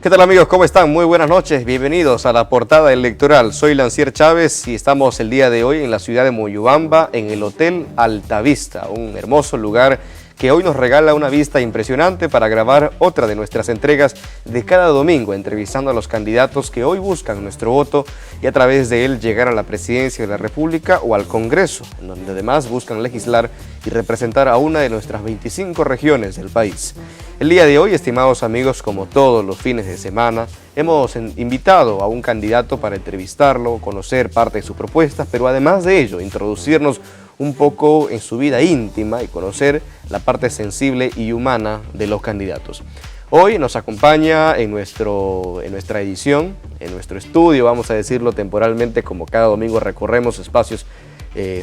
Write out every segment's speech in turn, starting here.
¿Qué tal amigos? ¿Cómo están? Muy buenas noches, bienvenidos a la portada electoral. Soy Lancier Chávez y estamos el día de hoy en la ciudad de Moyobamba, en el Hotel Altavista, un hermoso lugar que hoy nos regala una vista impresionante para grabar otra de nuestras entregas de cada domingo, entrevistando a los candidatos que hoy buscan nuestro voto y a través de él llegar a la presidencia de la República o al Congreso, en donde además buscan legislar y representar a una de nuestras 25 regiones del país. El día de hoy, estimados amigos, como todos los fines de semana, hemos invitado a un candidato para entrevistarlo, conocer parte de sus propuestas, pero además de ello, introducirnos un poco en su vida íntima y conocer la parte sensible y humana de los candidatos. Hoy nos acompaña en nuestra edición, en nuestro estudio, vamos a decirlo temporalmente, como cada domingo recorremos espacios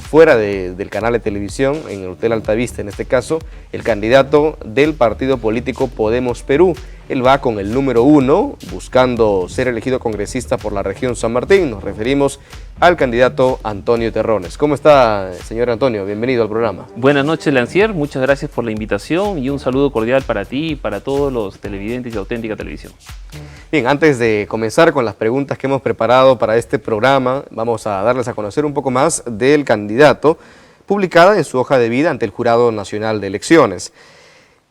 fuera del canal de televisión, en el Hotel Altavista en este caso, el candidato del partido político Podemos Perú. Él va con el número 1, buscando ser elegido congresista por la región San Martín. Nos referimos al candidato Antonio Terrones. ¿Cómo está, señor Antonio? Bienvenido al programa. Buenas noches, Lancier. Muchas gracias por la invitación y un saludo cordial para ti y para todos los televidentes de Auténtica Televisión. Bien, antes de comenzar con las preguntas que hemos preparado para este programa, vamos a darles a conocer un poco más del candidato, publicada en su hoja de vida ante el Jurado Nacional de Elecciones.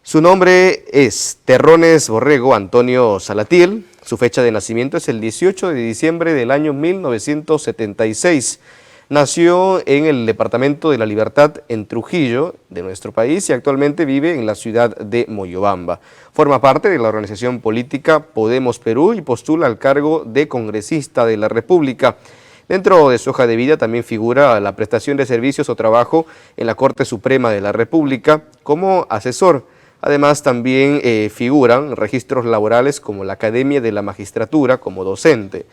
Su nombre es Terrones Borrego Antonio Salatiel. Su fecha de nacimiento es el 18 de diciembre del año 1976. Nació en el departamento de La Libertad, en Trujillo, de nuestro país, y actualmente vive en la ciudad de Moyobamba. Forma parte de la organización política Podemos Perú y postula al cargo de congresista de la República. Dentro de su hoja de vida también figura la prestación de servicios o trabajo en la Corte Suprema de la República como asesor. Además también figuran registros laborales como la Academia de la Magistratura como docente.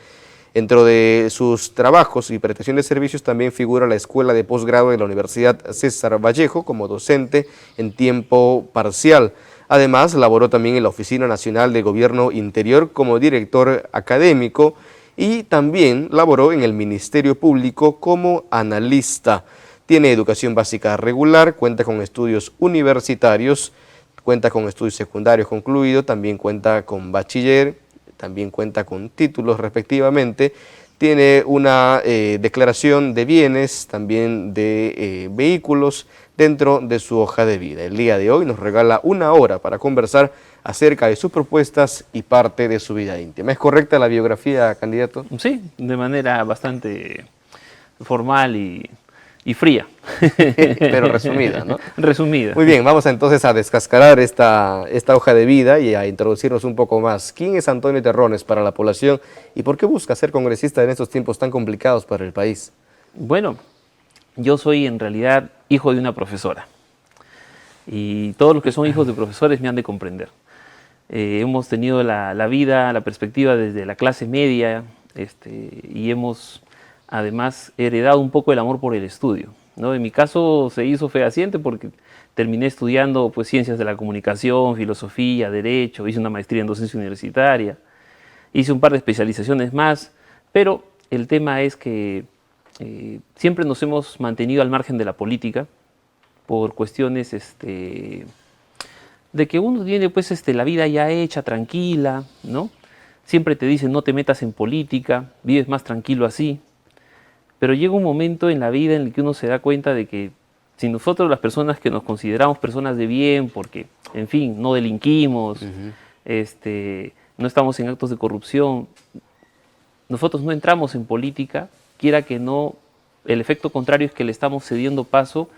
Dentro de sus trabajos y prestación de servicios también figura la Escuela de Posgrado de la Universidad César Vallejo como docente en tiempo parcial. Además, laboró también en la Oficina Nacional de Gobierno Interior como director académico y también laboró en el Ministerio Público como analista. Tiene educación básica regular, cuenta con estudios universitarios, cuenta con estudios secundarios concluidos, también cuenta con bachiller, también cuenta con títulos respectivamente, tiene una declaración de bienes, también de vehículos dentro de su hoja de vida. El día de hoy nos regala una hora para conversar acerca de sus propuestas y parte de su vida íntima. ¿Es correcta la biografía, candidato? Sí, de manera bastante formal y fría. Pero resumida, ¿no? Resumida. Muy bien, vamos entonces a descascarar esta hoja de vida y a introducirnos un poco más. ¿Quién es Antonio Terrones para la población y por qué busca ser congresista en estos tiempos tan complicados para el país? Bueno, yo soy en realidad hijo de una profesora y todos los que son hijos de profesores me han de comprender. Hemos tenido la vida, la perspectiva desde la clase media y hemos además heredado un poco el amor por el estudio, ¿no? En mi caso se hizo fehaciente porque terminé estudiando pues, ciencias de la comunicación, filosofía, derecho, hice una maestría en docencia universitaria, hice un par de especializaciones más, pero el tema es que siempre nos hemos mantenido al margen de la política por cuestiones de que uno tiene pues, la vida ya hecha, tranquila, ¿no? Siempre te dicen no te metas en política, vives más tranquilo así. Pero llega un momento en la vida en el que uno se da cuenta de que si nosotros las personas que nos consideramos personas de bien, porque, en fin, no delinquimos, no estamos en actos de corrupción, nosotros no entramos en política, quiera que no, el efecto contrario es que le estamos cediendo paso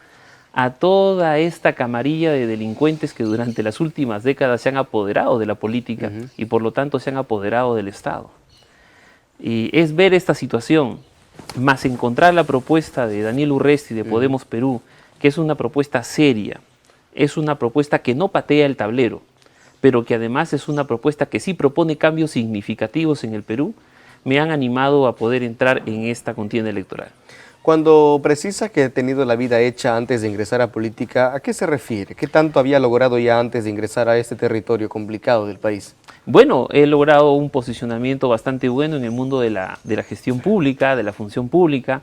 a toda esta camarilla de delincuentes que durante las últimas décadas se han apoderado de la política y por lo tanto se han apoderado del Estado. Y es ver esta situación, más encontrar la propuesta de Daniel Urresti de Podemos Perú, que es una propuesta seria, es una propuesta que no patea el tablero, pero que además es una propuesta que sí propone cambios significativos en el Perú, me han animado a poder entrar en esta contienda electoral. Cuando precisa que ha tenido la vida hecha antes de ingresar a política, ¿a qué se refiere? ¿Qué tanto había logrado ya antes de ingresar a este territorio complicado del país? Bueno, he logrado un posicionamiento bastante bueno en el mundo de la gestión pública, de la función pública.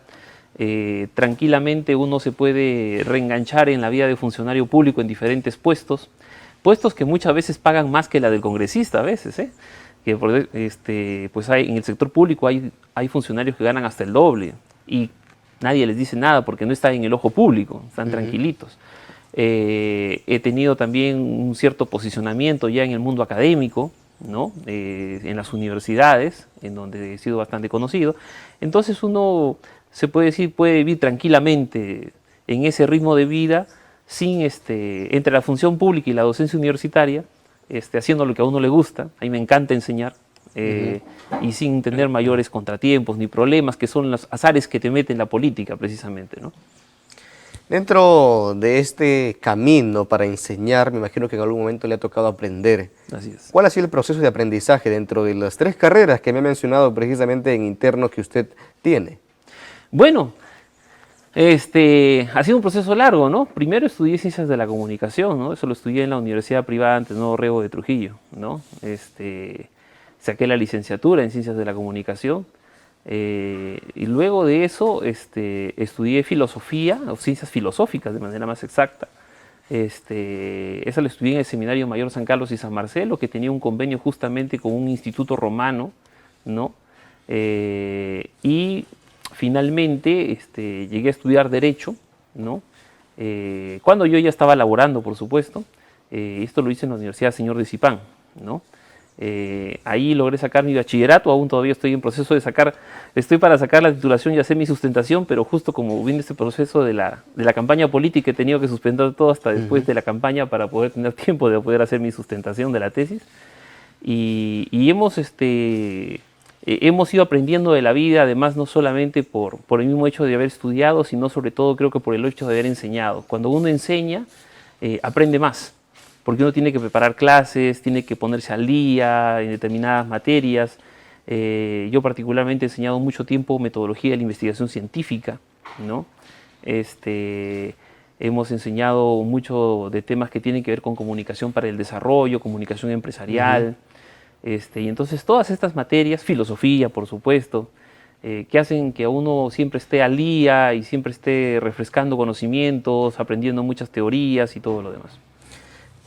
Tranquilamente uno se puede reenganchar en la vida de funcionario público en diferentes puestos, puestos que muchas veces pagan más que la del congresista a veces, que pues en el sector público hay funcionarios que ganan hasta el doble y nadie les dice nada porque no está en el ojo público, están tranquilitos. He tenido también un cierto posicionamiento ya en el mundo académico, ¿no? En las universidades, en donde he sido bastante conocido. Entonces uno, se puede decir, puede vivir tranquilamente en ese ritmo de vida sin entre la función pública y la docencia universitaria, haciendo lo que a uno le gusta. A mí me encanta enseñar. Y sin tener mayores contratiempos ni problemas, que son los azares que te mete en la política precisamente, ¿no? Dentro de este camino para enseñar, me imagino que en algún momento le ha tocado aprender. Así es. ¿Cuál ha sido el proceso de aprendizaje dentro de las 3 carreras que me ha mencionado precisamente en interno que usted tiene? Bueno, ha sido un proceso largo, ¿no? Primero estudié Ciencias de la Comunicación, ¿no? Eso lo estudié en la Universidad Privada Antes Nuevo Rego de Trujillo, ¿no? Saqué la licenciatura en Ciencias de la Comunicación y luego de eso estudié Filosofía, o Ciencias Filosóficas de manera más exacta. Esa la estudié en el Seminario Mayor San Carlos y San Marcelo, que tenía un convenio justamente con un instituto romano, ¿no? Y finalmente llegué a estudiar Derecho, ¿no? Cuando yo ya estaba laborando, por supuesto. Esto lo hice en la Universidad Señor de Zipán, ¿no? Ahí logré sacar mi bachillerato, aún todavía estoy en proceso de estoy para sacar la titulación y hacer mi sustentación, pero justo como viene este proceso de la campaña política, he tenido que suspender todo hasta después de la campaña para poder tener tiempo de poder hacer mi sustentación de la tesis. Y hemos ido aprendiendo de la vida, además no solamente por el mismo hecho de haber estudiado, sino sobre todo creo que por el hecho de haber enseñado. Cuando uno enseña, aprende más, porque uno tiene que preparar clases, tiene que ponerse al día en determinadas materias. Yo particularmente he enseñado mucho tiempo metodología de la investigación científica, ¿no? Hemos enseñado mucho de temas que tienen que ver con comunicación para el desarrollo, comunicación empresarial, y entonces todas estas materias, filosofía por supuesto, que hacen que uno siempre esté al día y siempre esté refrescando conocimientos, aprendiendo muchas teorías y todo lo demás.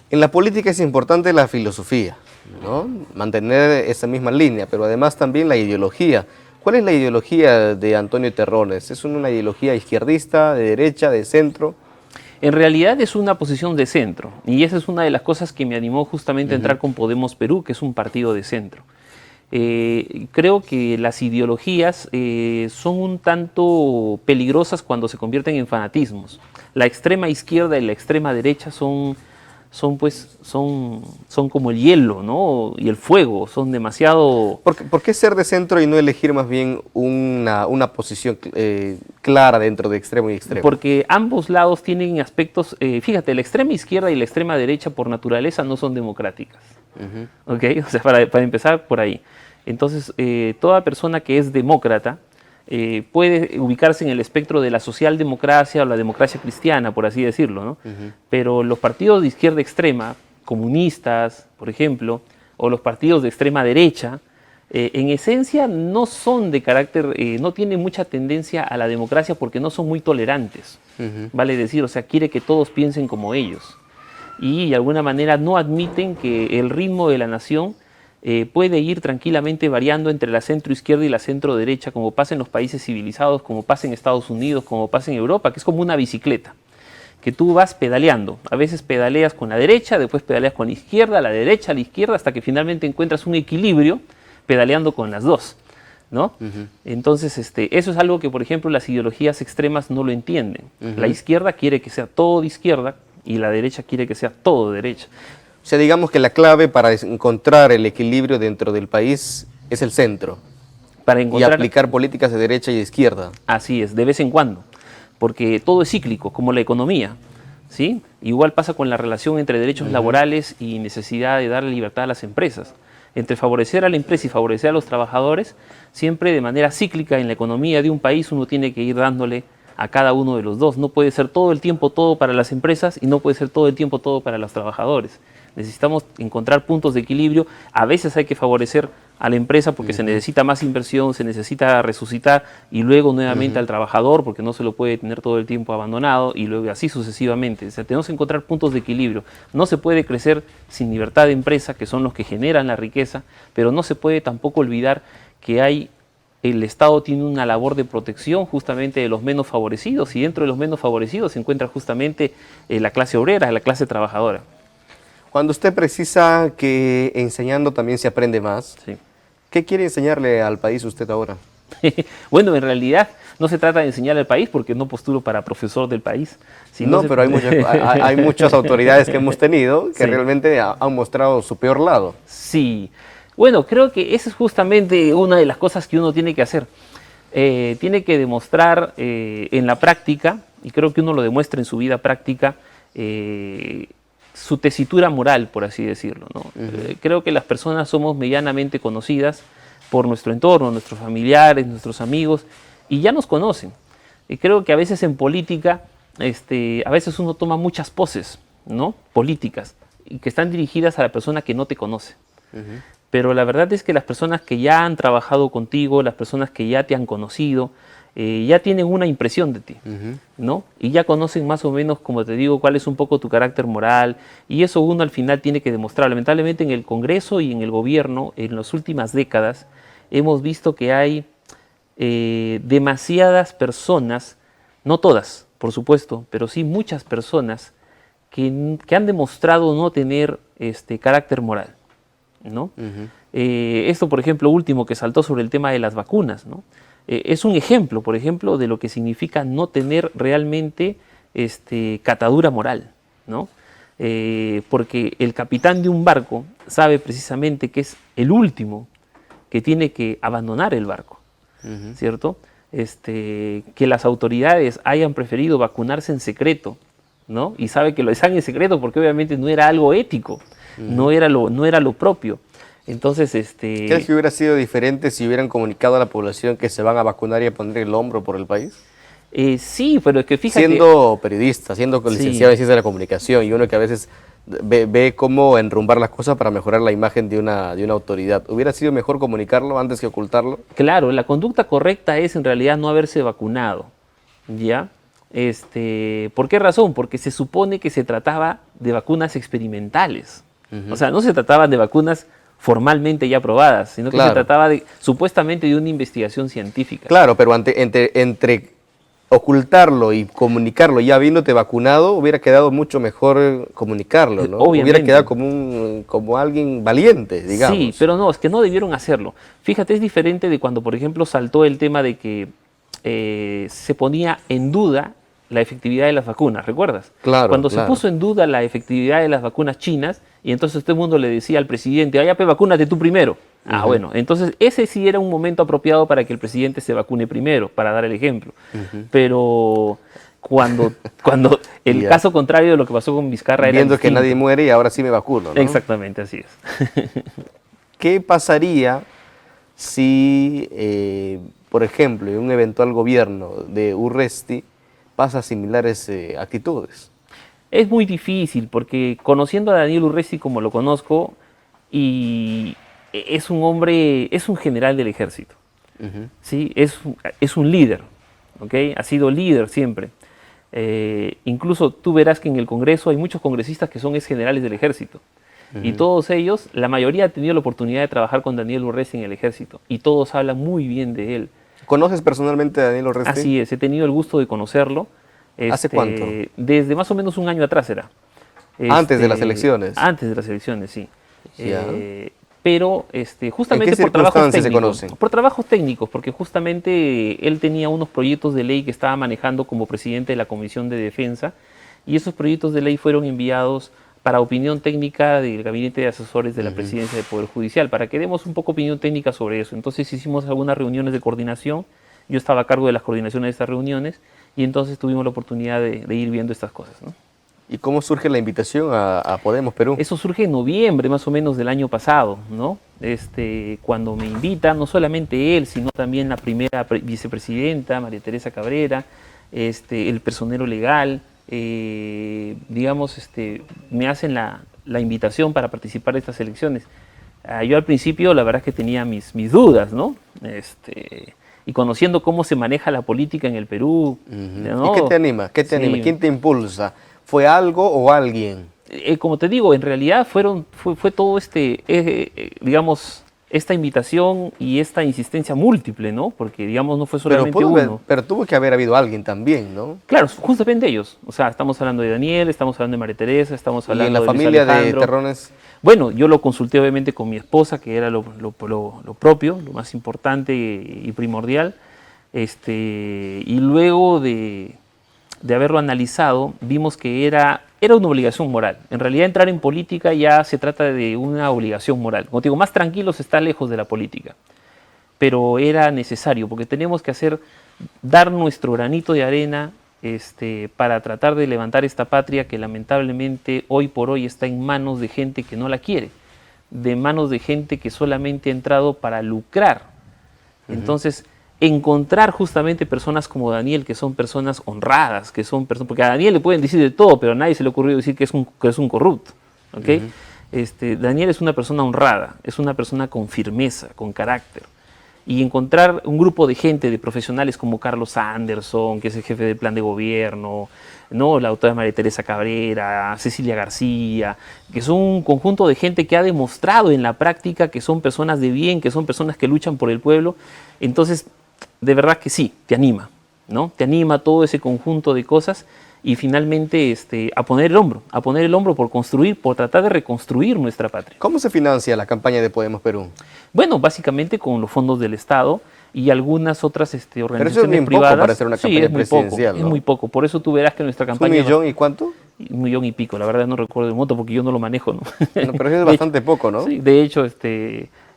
En la política es importante la filosofía, ¿no? Mantener esa misma línea, pero además también la ideología. ¿Cuál es la ideología de Antonio Terrones? ¿Es una ideología izquierdista, de derecha, de centro? En realidad es una posición de centro, y esa es una de las cosas que me animó justamente a entrar con Podemos Perú, que es un partido de centro. Creo que las ideologías son un tanto peligrosas cuando se convierten en fanatismos. La extrema izquierda y la extrema derecha son como el hielo, ¿no? Y el fuego, son demasiado... ¿Por qué ser de centro y no elegir más bien una posición clara dentro de extremo y extremo? Porque ambos lados tienen aspectos... fíjate, la extrema izquierda y la extrema derecha por naturaleza no son democráticas. ¿Ok? O sea, para empezar por ahí. Entonces, toda persona que es demócrata puede ubicarse en el espectro de la socialdemocracia o la democracia cristiana, por así decirlo, ¿no? Pero los partidos de izquierda extrema, comunistas, por ejemplo, o los partidos de extrema derecha, en esencia no son de carácter, no tienen mucha tendencia a la democracia porque no son muy tolerantes, vale decir, o sea, quiere que todos piensen como ellos. Y de alguna manera no admiten que el ritmo de la nación puede ir tranquilamente variando entre la centro izquierda y la centro derecha, como pasa en los países civilizados, como pasa en Estados Unidos, como pasa en Europa, que es como una bicicleta, que tú vas pedaleando. A veces pedaleas con la derecha, después pedaleas con la izquierda, la derecha, la izquierda, hasta que finalmente encuentras un equilibrio pedaleando con las dos, ¿no? Entonces, eso es algo que, por ejemplo, las ideologías extremas no lo entienden. La izquierda quiere que sea todo de izquierda y la derecha quiere que sea todo de derecha. O sea, digamos que la clave para encontrar el equilibrio dentro del país es el centro. Para encontrar... Y aplicar políticas de derecha y de izquierda. Así es, de vez en cuando. porque todo es cíclico, como la economía, ¿sí? Igual pasa con la relación entre derechos laborales y necesidad de darle libertad a las empresas. Entre favorecer a la empresa y favorecer a los trabajadores, siempre de manera cíclica en la economía de un país uno tiene que ir dándole a cada uno de los dos. No puede ser todo el tiempo todo para las empresas y no puede ser todo el tiempo todo para los trabajadores. Necesitamos encontrar puntos de equilibrio. A veces hay que favorecer a la empresa porque se necesita más inversión, se necesita resucitar, y luego nuevamente al trabajador porque no se lo puede tener todo el tiempo abandonado, y luego así sucesivamente. O sea, tenemos que encontrar puntos de equilibrio. No se puede crecer sin libertad de empresa, que son los que generan la riqueza, pero no se puede tampoco olvidar que el Estado tiene una labor de protección justamente de los menos favorecidos, y dentro de los menos favorecidos se encuentra justamente la clase obrera, la clase trabajadora. Cuando usted precisa que enseñando también se aprende más, Sí. ¿qué quiere enseñarle al país usted ahora? Bueno, en realidad no se trata de enseñar al país porque no postulo para profesor del país. No, pero hay muchas autoridades que hemos tenido que Sí. realmente han mostrado su peor lado. Sí. Bueno, creo que esa es justamente una de las cosas que uno tiene que hacer. Tiene que demostrar en la práctica, y creo que uno lo demuestra en su vida práctica, su tesitura moral, por así decirlo, ¿no? Creo que las personas somos medianamente conocidas por nuestro entorno, nuestros familiares, nuestros amigos, y ya nos conocen. Y creo que a veces en política, a veces uno toma muchas poses, ¿no? Políticas, y que están dirigidas a la persona que no te conoce. Pero la verdad es que las personas que ya han trabajado contigo, las personas que ya te han conocido, ya tienen una impresión de ti, ¿no? Y ya conocen más o menos, como te digo, cuál es un poco tu carácter moral, y eso uno al final tiene que demostrar. Lamentablemente en el Congreso y en el gobierno, en las últimas décadas, hemos visto que hay demasiadas personas, no todas, por supuesto, pero sí muchas personas que han demostrado no tener carácter moral, ¿no? Esto, por ejemplo, último que saltó sobre el tema de las vacunas, ¿no? Es un ejemplo, por ejemplo, de lo que significa no tener realmente catadura moral, ¿no? Porque el capitán de un barco sabe precisamente que es el último que tiene que abandonar el barco, ¿cierto? Que las autoridades hayan preferido vacunarse en secreto, ¿no? Y sabe que lo hacían en secreto porque obviamente no era algo ético, no era lo propio. Entonces, ¿Crees que hubiera sido diferente si hubieran comunicado a la población que se van a vacunar y a poner el hombro por el país? Sí, pero es que fíjate... Siendo periodista, siendo licenciado en Sí. ciencia de la comunicación, y uno que a veces ve cómo enrumbar las cosas para mejorar la imagen de una autoridad, ¿hubiera sido mejor comunicarlo antes que ocultarlo? Claro, la conducta correcta es en realidad no haberse vacunado, ¿ya? ¿Por qué razón? Porque se supone que se trataba de vacunas experimentales. O sea, no se trataban de vacunas formalmente ya aprobadas, sino que Claro. se trataba supuestamente de una investigación científica. Claro, pero entre ocultarlo y comunicarlo ya habiéndote vacunado, hubiera quedado mucho mejor comunicarlo, ¿no? Obviamente. Hubiera quedado como alguien valiente, digamos. Sí, pero no, es que no debieron hacerlo. Fíjate, es diferente de cuando, por ejemplo, saltó el tema de que se ponía en duda la efectividad de las vacunas, ¿recuerdas? Claro, Cuando claro. se puso en duda la efectividad de las vacunas chinas, y entonces todo el mundo le decía al presidente, ya, vacúnate tú primero. Bueno, entonces ese sí era un momento apropiado para que el presidente se vacune primero, para dar el ejemplo. Pero cuando el Ya. caso contrario de lo que pasó con Vizcarra era Viendo que distinto. nadie muere y ahora sí me vacuno, ¿no? Exactamente, así es. ¿Qué pasaría si, por ejemplo, en un eventual gobierno de Urresti pasa similares actitudes? Es muy difícil porque conociendo a Daniel Urresti como lo conozco, y es un hombre, es un general del ejército, ¿sí? Es un líder, ¿ok? Ha sido líder siempre. Incluso tú verás que en el Congreso hay muchos congresistas que son ex generales del ejército. Y todos ellos, la mayoría ha tenido la oportunidad de trabajar con Daniel Urresti en el ejército. Y todos hablan muy bien de él. ¿Conoces personalmente a Daniel Urresti? Así es, he tenido el gusto de conocerlo. ¿Hace cuánto? Desde más o menos un año atrás era. Antes de las elecciones. Antes de las elecciones, sí. Ya. Pero justamente ¿En qué por trabajos circunstancias se técnicos. conocen? Por trabajos técnicos, porque justamente él tenía unos proyectos de ley que estaba manejando como presidente de la Comisión de Defensa, y esos proyectos de ley fueron enviados para opinión técnica del Gabinete de Asesores de la Presidencia del Poder Judicial, para que demos un poco opinión técnica sobre eso. Entonces hicimos algunas reuniones de coordinación, yo estaba a cargo de las coordinaciones de estas reuniones, y entonces tuvimos la oportunidad de ir viendo estas cosas, ¿no? ¿Y cómo surge la invitación a Podemos Perú? Eso surge en noviembre más o menos del año pasado, ¿no? Cuando me invita, no solamente él, sino también la primera vicepresidenta, María Teresa Cabrera, el personero legal, digamos, me hacen la invitación para participar de estas elecciones. Yo al principio la verdad es que tenía mis dudas, ¿no? Y conociendo cómo se maneja la política en el Perú, ¿no? ¿Y qué te anima? ¿Qué te anima? ¿Quién te impulsa? ¿Fue algo o alguien? Como te digo, en realidad fue todo digamos, esta invitación y esta insistencia múltiple, ¿no? Porque, digamos, no fue solamente uno. Pero tuvo que haber habido alguien también, ¿no? Claro, justamente ellos. O sea, estamos hablando de Daniel, estamos hablando de María Teresa, estamos hablando de la Luis familia Alejandro. de Terrones. Bueno, yo lo consulté obviamente con mi esposa, que era lo propio, lo más importante y primordial. Y luego de haberlo analizado, vimos que era una obligación moral. En realidad entrar en política ya se trata de una obligación moral. Como te digo, más tranquilos está lejos de la política. Pero era necesario, porque tenemos que dar nuestro granito de arena para tratar de levantar esta patria que lamentablemente hoy por hoy está en manos de gente que no la quiere, de manos de gente que solamente ha entrado para lucrar. Entonces, encontrar justamente personas como Daniel, que son personas honradas, que son personas, porque a Daniel le pueden decir de todo, pero a nadie se le ocurrió decir que es un corrupto, ¿okay? Daniel es una persona honrada, es una persona con firmeza, con carácter. Y encontrar un grupo de gente, de profesionales como Carlos Anderson, que es el jefe del plan de gobierno, ¿no? La doctora María Teresa Cabrera, Cecilia García, que son un conjunto de gente que ha demostrado en la práctica que son personas de bien, que son personas que luchan por el pueblo. Entonces, de verdad que sí, te anima, ¿no? Te anima todo ese conjunto de cosas y finalmente a poner el hombro por construir, por tratar de reconstruir nuestra patria. ¿Cómo se financia la campaña de Podemos Perú? Bueno, básicamente con los fondos del Estado y algunas otras organizaciones Pero eso es bien privadas. Poco para hacer una campaña presidencial, poco, ¿no? Es muy poco. Por eso tú verás que nuestra campaña... ¿1 millón y cuánto? 1 millón y pico. La verdad no recuerdo el monto porque yo no lo manejo, ¿no? No, pero eso es bastante poco, ¿no? Sí, de hecho,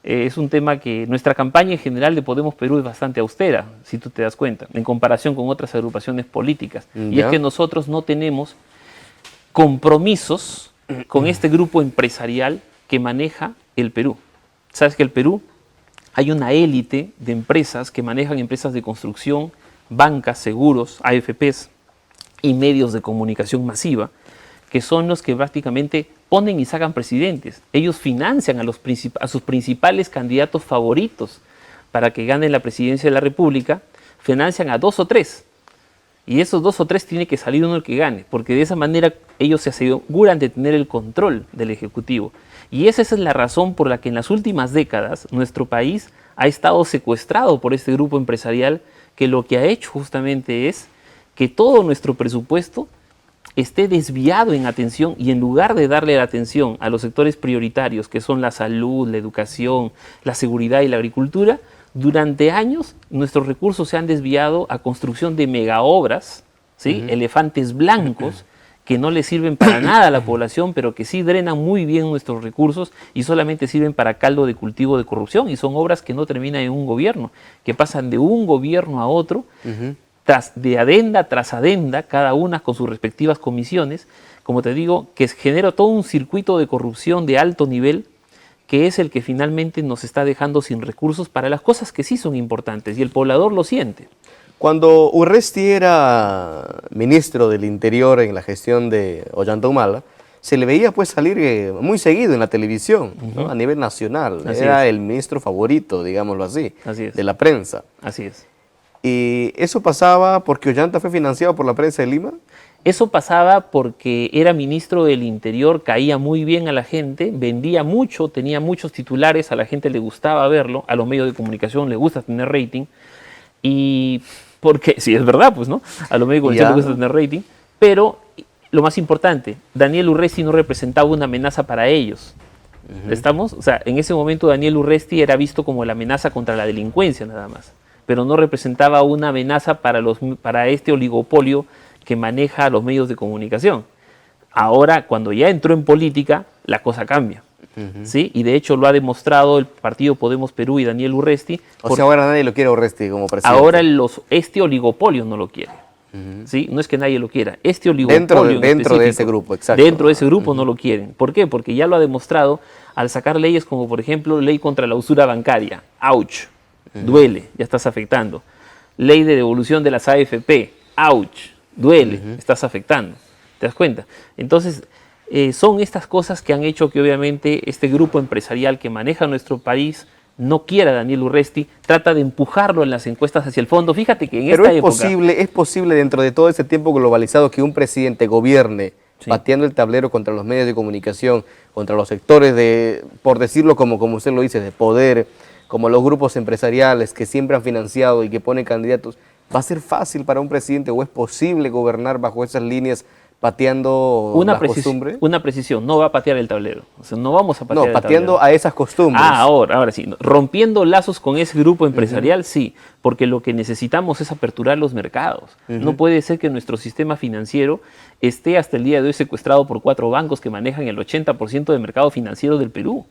es un tema que nuestra campaña en general de Podemos Perú es bastante austera, si tú te das cuenta, en comparación con otras agrupaciones políticas. Y es que nosotros no tenemos compromisos con este grupo empresarial que maneja el Perú. Sabes que el Perú hay una élite de empresas que manejan empresas de construcción, bancas, seguros, AFPs y medios de comunicación masiva, que son los que prácticamente ponen y sacan presidentes. Ellos financian a sus principales candidatos favoritos para que ganen la presidencia de la República, financian a 2 o 3. Y esos 2 o 3 tiene que salir uno el que gane, porque de esa manera ellos se aseguran de tener el control del Ejecutivo. Y esa es la razón por la que en las últimas décadas nuestro país ha estado secuestrado por este grupo empresarial que lo que ha hecho justamente es que todo nuestro presupuesto esté desviado en atención y en lugar de darle la atención a los sectores prioritarios que son la salud, la educación, la seguridad y la agricultura, durante años nuestros recursos se han desviado a construcción de megaobras, ¿sí? Elefantes blancos, que no le sirven para nada a la población, pero que sí drenan muy bien nuestros recursos y solamente sirven para caldo de cultivo de corrupción. Y son obras que no terminan en un gobierno, que pasan de un gobierno a otro, de adenda tras adenda, cada una con sus respectivas comisiones, como te digo, que genera todo un circuito de corrupción de alto nivel, que es el que finalmente nos está dejando sin recursos para las cosas que sí son importantes, y el poblador lo siente. Cuando Urresti era ministro del Interior en la gestión de Ollanta Humala, se le veía pues salir muy seguido en la televisión, ¿no? A nivel nacional. Era el ministro favorito, digámoslo así, de la prensa. Así es. ¿Y eso pasaba porque Ollanta fue financiado por la prensa de Lima? Eso pasaba porque era ministro del Interior, caía muy bien a la gente, vendía mucho, tenía muchos titulares, a la gente le gustaba verlo, a los medios de comunicación le gusta tener rating, y porque, sí, es verdad, pues, ¿no? A los medios de comunicación le gusta tener rating, pero lo más importante, Daniel Urresti no representaba una amenaza para ellos. ¿Estamos? O sea, en ese momento Daniel Urresti era visto como la amenaza contra la delincuencia nada más, pero no representaba una amenaza para este oligopolio que maneja los medios de comunicación. Ahora, cuando ya entró en política, la cosa cambia. ¿Sí? Y de hecho lo ha demostrado el partido Podemos Perú y Daniel Urresti. O sea, ahora nadie lo quiere a Urresti como presidente. Ahora este oligopolio no lo quiere. ¿sí? No es que nadie lo quiera. Este oligopolio dentro de ese grupo, exacto. Dentro de ese grupo no lo quieren. ¿Por qué? Porque ya lo ha demostrado al sacar leyes como, por ejemplo, ley contra la usura bancaria. ¡Auch! Duele, ya estás afectando. Ley de devolución de las AFP. ¡Auch! Duele, estás afectando. ¿Te das cuenta? Entonces, son estas cosas que han hecho que obviamente este grupo empresarial que maneja nuestro país no quiera a Daniel Urresti, trata de empujarlo en las encuestas hacia el fondo. Fíjate que en esta época... Es posible dentro de todo ese tiempo globalizado que un presidente gobierne pateando el tablero contra los medios de comunicación, contra los sectores de, por decirlo como usted lo dice, de poder, como los grupos empresariales que siempre han financiado y que ponen candidatos. ¿Va a ser fácil para un presidente o es posible gobernar bajo esas líneas pateando las costumbres? Una precisión, no va a patear el tablero. O sea, no vamos a patear el tablero. No, pateando a esas costumbres. Ahora sí. Rompiendo lazos con ese grupo empresarial, sí. Porque lo que necesitamos es aperturar los mercados. No puede ser que nuestro sistema financiero esté hasta el día de hoy secuestrado por 4 bancos que manejan el 80% del mercado financiero del Perú.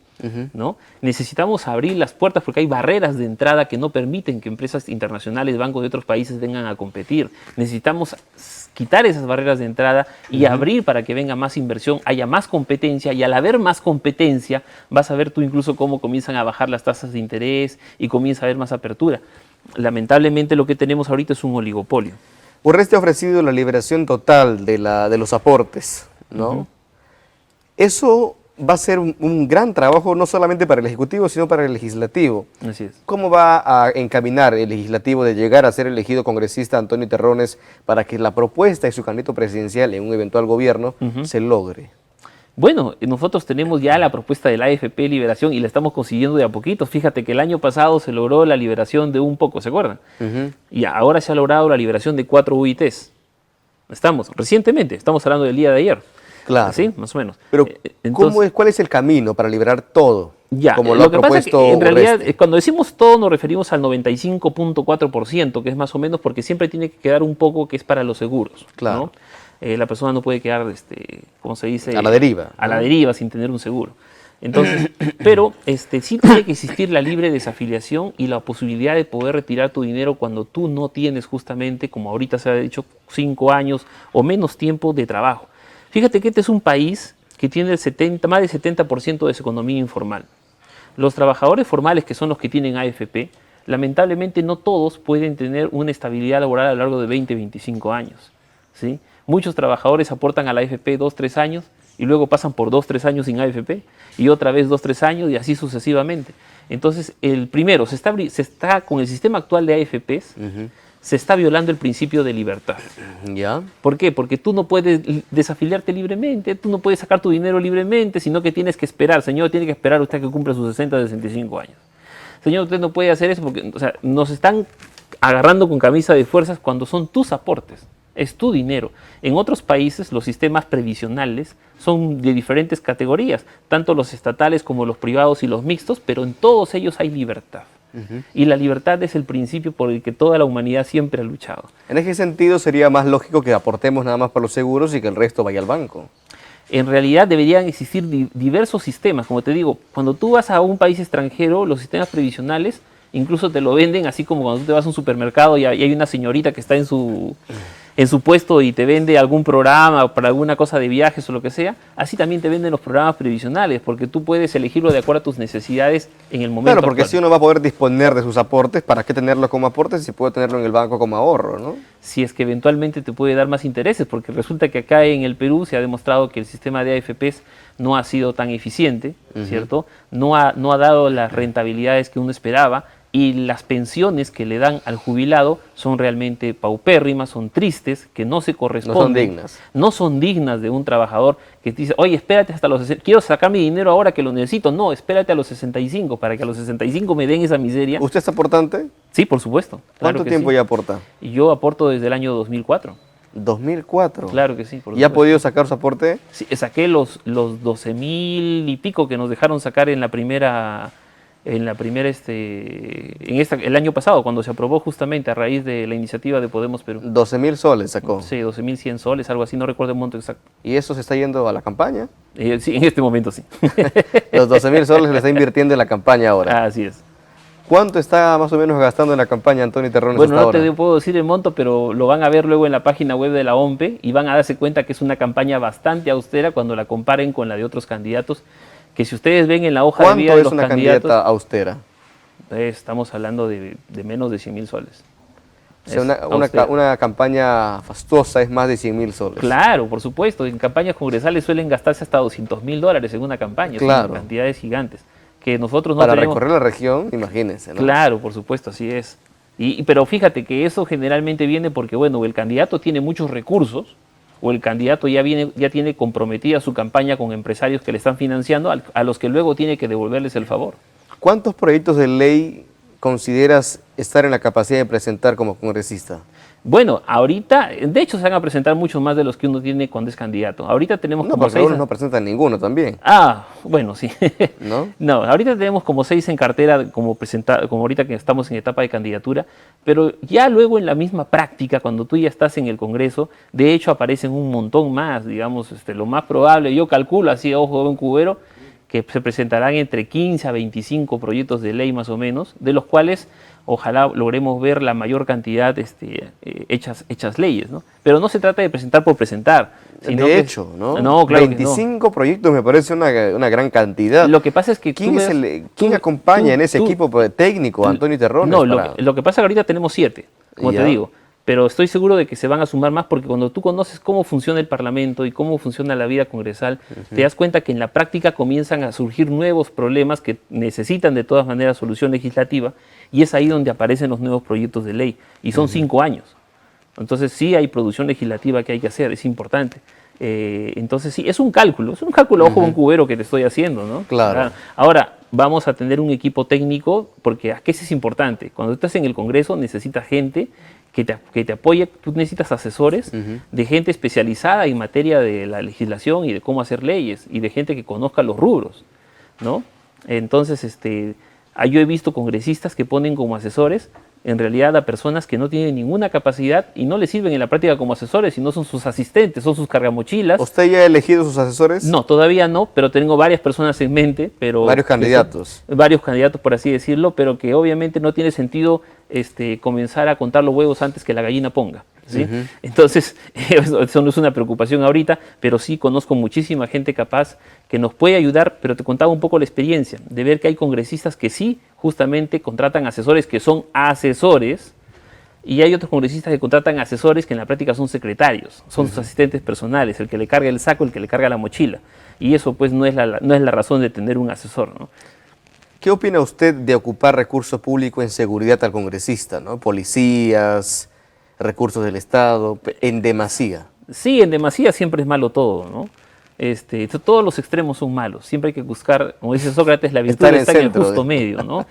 ¿No? Necesitamos abrir las puertas porque hay barreras de entrada que no permiten que empresas internacionales, bancos de otros países vengan a competir. Necesitamos quitar esas barreras de entrada y abrir para que venga más inversión, haya más competencia, y al haber más competencia vas a ver tú incluso cómo comienzan a bajar las tasas de interés y comienza a haber más apertura. Lamentablemente lo que tenemos ahorita es un oligopolio. Urresti ha ofrecido la liberación total de los aportes, ¿no? Eso va a ser un gran trabajo no solamente para el Ejecutivo, sino para el Legislativo. Así es. ¿Cómo va a encaminar el Legislativo de llegar a ser elegido congresista Antonio Terrones para que la propuesta de su candidato presidencial en un eventual gobierno se logre? Bueno, nosotros tenemos ya la propuesta de la AFP Liberación y la estamos consiguiendo de a poquito. Fíjate que el año pasado se logró la liberación de un poco, ¿se acuerdan? Y ahora se ha logrado la liberación de 4 UITs. Recientemente, estamos hablando del día de ayer. Claro. Sí, más o menos. Pero, ¿cuál es el camino para liberar todo? Ya, como lo que pasa es propuesto que en realidad, Urresti. cuando decimos todo, nos referimos al 95.4%, que es más o menos porque siempre tiene que quedar un poco que es para los seguros. Claro. ¿No? La persona no puede quedar, ¿cómo se dice? A la deriva. A la deriva sin tener un seguro. Entonces, pero sí tiene que existir la libre desafiliación y la posibilidad de poder retirar tu dinero cuando tú no tienes justamente, como ahorita se ha dicho, 5 años o menos tiempo de trabajo. Fíjate que este es un país que tiene más del 70% de su economía informal. Los trabajadores formales, que son los que tienen AFP, lamentablemente no todos pueden tener una estabilidad laboral a lo largo de 20, 25 años. ¿Sí? Muchos trabajadores aportan a la AFP 2, 3 años y luego pasan por 2, 3 años sin AFP y otra vez 2, 3 años y así sucesivamente. Entonces, primero, se está con el sistema actual de AFPs, se está violando el principio de libertad. ¿Ya? ¿Por qué? Porque tú no puedes desafiliarte libremente, tú no puedes sacar tu dinero libremente, sino que tienes que esperar. Señor, tiene que esperar usted a que cumpla sus 60, 65 años. Señor, usted no puede hacer eso porque nos están agarrando con camisa de fuerzas cuando son tus aportes. Es tu dinero. En otros países los sistemas previsionales son de diferentes categorías, tanto los estatales como los privados y los mixtos, pero en todos ellos hay libertad. Y la libertad es el principio por el que toda la humanidad siempre ha luchado. En ese sentido sería más lógico que aportemos nada más para los seguros y que el resto vaya al banco. En realidad deberían existir diversos sistemas. Como te digo, cuando tú vas a un país extranjero, los sistemas previsionales incluso te lo venden así como cuando tú te vas a un supermercado y hay una señorita que está en su puesto y te vende algún programa para alguna cosa de viajes o lo que sea. Así también te venden los programas previsionales, porque tú puedes elegirlo de acuerdo a tus necesidades en el momento Claro, porque actual. si uno va a poder disponer de sus aportes, ¿para qué tenerlo como aportes si puede tenerlo en el banco como ahorro, no? Si es que eventualmente te puede dar más intereses, porque resulta que acá en el Perú se ha demostrado que el sistema de AFPs no ha sido tan eficiente, ¿cierto? No ha dado las rentabilidades que uno esperaba, y las pensiones que le dan al jubilado son realmente paupérrimas, son tristes, que no se corresponden. No son dignas. No son dignas de un trabajador que te dice, oye, espérate hasta los 60, quiero sacar mi dinero ahora que lo necesito. No, espérate a los 65, para que a los 65 me den esa miseria. ¿Usted es aportante? Sí, por supuesto. Claro ¿Cuánto que tiempo sí. ya aporta? Y yo aporto desde el año 2004. 2004. Claro que sí. Por ¿Y ha supuesto. podido sacar su aporte? Sí, saqué los 12,000 y pico que nos dejaron sacar en el año pasado, cuando se aprobó justamente a raíz de la iniciativa de Podemos Perú. 12.000 soles sacó. Sí, 12.100 soles, algo así, no recuerdo el monto exacto. ¿Y eso se está yendo a la campaña? Sí, en este momento sí. Los 12.000 soles se le está invirtiendo en la campaña ahora. Así es. ¿Cuánto está más o menos gastando en la campaña Antonio Terrones Bueno, hasta no ahora? te puedo decir el monto, pero lo van a ver luego en la página web de la OMPE y van a darse cuenta que es una campaña bastante austera cuando la comparen con la de otros candidatos, que si ustedes ven en la hoja de vida ¿Cuánto de es los una candidatos, candidata austera? estamos hablando de menos de 100.000 soles. O sea, Es austera. una campaña fastuosa es más de 100.000 soles. Claro, por supuesto, en campañas congresales suelen gastarse hasta $200.000 en una campaña, Claro. son cantidades gigantes, que nosotros no Para tenemos. recorrer la región, imagínense, ¿no? Claro, por supuesto, así es. Pero fíjate que eso generalmente viene porque, bueno, el candidato tiene muchos recursos, o el candidato ya tiene comprometida su campaña con empresarios que le están financiando, a los que luego tiene que devolverles el favor. ¿Cuántos proyectos de ley consideras estar en la capacidad de presentar como congresista? Bueno, ahorita, de hecho se van a presentar muchos más de los que uno tiene cuando es candidato. Ahorita tenemos No, como porque 6. algunos no presentan ninguno también, Bueno, sí. ¿no? No, ahorita tenemos como 6 en cartera, como ahorita que estamos en etapa de candidatura, pero ya luego en la misma práctica, cuando tú ya estás en el Congreso, de hecho aparecen un montón más, digamos, lo más probable, yo calculo así, ojo de buen cubero, que se presentarán entre 15 a 25 proyectos de ley más o menos, de los cuales ojalá logremos ver la mayor cantidad hechas leyes, ¿no? Pero no se trata de presentar por presentar. Sino De que, hecho, ¿no? No, claro que no. 25 proyectos me parece una gran cantidad. Lo que pasa es que ¿Quién acompaña en ese equipo técnico a Antonio Terrones? No, lo que pasa es que ahorita tenemos 7, como te digo. Pero estoy seguro de que se van a sumar más porque cuando tú conoces cómo funciona el Parlamento y cómo funciona la vida congresal, te das cuenta que en la práctica comienzan a surgir nuevos problemas que necesitan de todas maneras solución legislativa y es ahí donde aparecen los nuevos proyectos de ley. Y son 5 años. Entonces sí hay producción legislativa que hay que hacer, es importante. Entonces sí, es un cálculo ojo buen cubero que te estoy haciendo, ¿no? Claro. Ahora, vamos a tener un equipo técnico porque ¿qué es importante? Cuando estás en el Congreso necesitas gente que te apoye, tú necesitas asesores de gente especializada en materia de la legislación y de cómo hacer leyes y de gente que conozca los rubros, ¿no? Entonces, yo he visto congresistas que ponen como asesores en realidad a personas que no tienen ninguna capacidad y no les sirven en la práctica como asesores, sino son sus asistentes, son sus cargamochilas. ¿Usted ya ha elegido sus asesores? No, todavía no, pero tengo varias personas en mente. Varios candidatos. Varios candidatos, por así decirlo, pero que obviamente no tiene sentido comenzar a contar los huevos antes que la gallina ponga. ¿Sí? Entonces, eso no es una preocupación ahorita, pero sí conozco muchísima gente capaz que nos puede ayudar, pero te contaba un poco la experiencia de ver que hay congresistas que sí, justamente contratan asesores que son asesores, y hay otros congresistas que contratan asesores que en la práctica son secretarios, son sus asistentes personales, el que le carga el saco, el que le carga la mochila, y eso pues no es la razón de tener un asesor, ¿no? ¿Qué opina usted de ocupar recursos públicos en seguridad al congresista, ¿no? Policías, recursos del Estado, en demasía? Sí, en demasía siempre es malo todo, ¿no? Todos los extremos son malos. Siempre hay que buscar, como dice Sócrates, la virtud está en el justo medio, ¿no?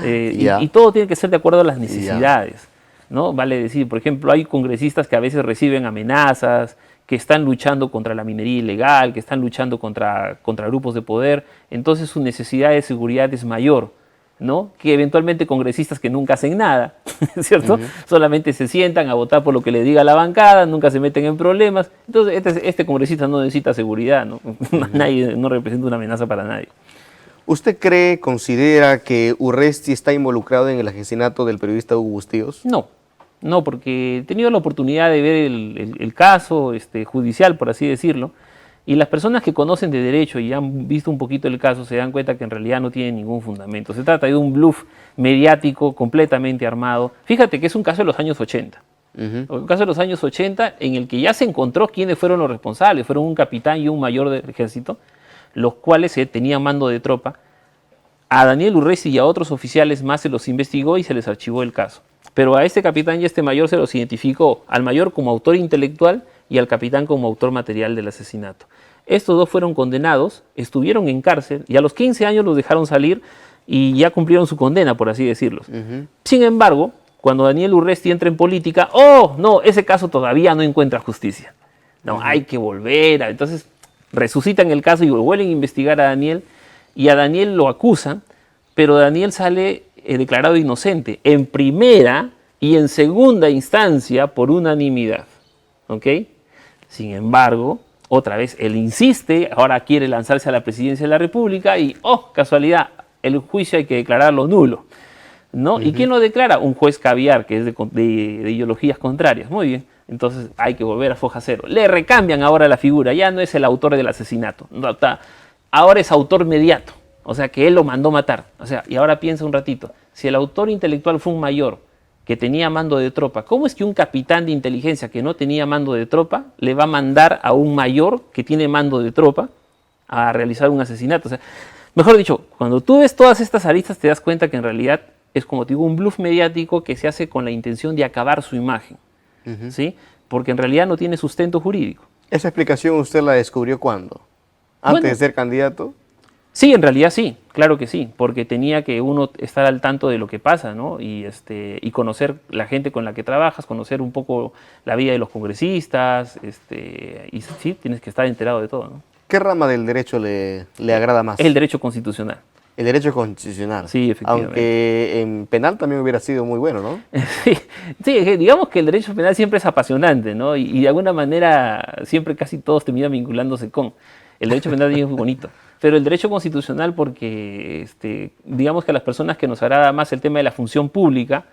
Y todo tiene que ser de acuerdo a las necesidades, ¿no? Vale decir, por ejemplo, hay congresistas que a veces reciben amenazas, que están luchando contra la minería ilegal, que están luchando contra grupos de poder. Entonces su necesidad de seguridad es mayor, ¿no? Que eventualmente congresistas que nunca hacen nada, ¿cierto? Solamente se sientan a votar por lo que le diga la bancada, nunca se meten en problemas. Entonces este congresista no necesita seguridad, ¿no? Nadie, no representa una amenaza para nadie. ¿Usted considera que Urresti está involucrado en el asesinato del periodista Hugo Bustíos? No, porque he tenido la oportunidad de ver el caso judicial, por así decirlo, y las personas que conocen de derecho y han visto un poquito el caso se dan cuenta que en realidad no tiene ningún fundamento. Se trata de un bluff mediático completamente armado. Fíjate que es un caso de los años 80. Un caso de los años 80 en el que ya se encontró quiénes fueron los responsables. Fueron un capitán y un mayor del ejército, los cuales tenían mando de tropa. A Daniel Urresti y a otros oficiales más se los investigó y se les archivó el caso. Pero a este capitán y a este mayor se los identificó, al mayor como autor intelectual y al capitán como autor material del asesinato. Estos dos fueron condenados, estuvieron en cárcel y a los 15 años los dejaron salir y ya cumplieron su condena, por así decirlo. Sin embargo, cuando Daniel Urresti entra en política, ese caso todavía no encuentra justicia. No, hay que volver. Entonces resucitan el caso y vuelven a investigar a Daniel y a Daniel lo acusan, pero Daniel sale declarado inocente en primera y en segunda instancia por unanimidad. ¿Ok? Sin embargo, otra vez, él insiste, ahora quiere lanzarse a la presidencia de la República y, casualidad, el juicio hay que declararlo nulo. ¿no? ¿Y quién lo declara? Un juez caviar, que es de ideologías contrarias. Muy bien. Entonces hay que volver a foja cero. Le recambian ahora la figura. Ya no es el autor del asesinato. No, ahora es autor mediato. O sea, que él lo mandó matar. O sea, y ahora piensa un ratito. Si el autor intelectual fue un mayor que tenía mando de tropa, ¿cómo es que un capitán de inteligencia que no tenía mando de tropa le va a mandar a un mayor que tiene mando de tropa a realizar un asesinato? O sea, mejor dicho, cuando tú ves todas estas aristas te das cuenta que en realidad es, como te digo, un bluff mediático que se hace con la intención de acabar su imagen, ¿sí? Porque en realidad no tiene sustento jurídico. ¿Esa explicación usted la descubrió cuándo? ¿Antes de ser candidato? Sí, en realidad sí, claro que sí, porque tenía que uno estar al tanto de lo que pasa, ¿no? Y conocer la gente con la que trabajas, conocer un poco la vida de los congresistas, y sí, tienes que estar enterado de todo, ¿no? ¿Qué rama del derecho le agrada más? El derecho constitucional. El derecho constitucional. Sí, efectivamente. Aunque en penal también hubiera sido muy bueno, ¿no? Sí, digamos que el derecho penal siempre es apasionante, ¿no? Y de alguna manera siempre casi todos terminan vinculándose con. El derecho penal es muy bonito. Pero el derecho constitucional porque, digamos que a las personas que nos agrada más el tema de la función pública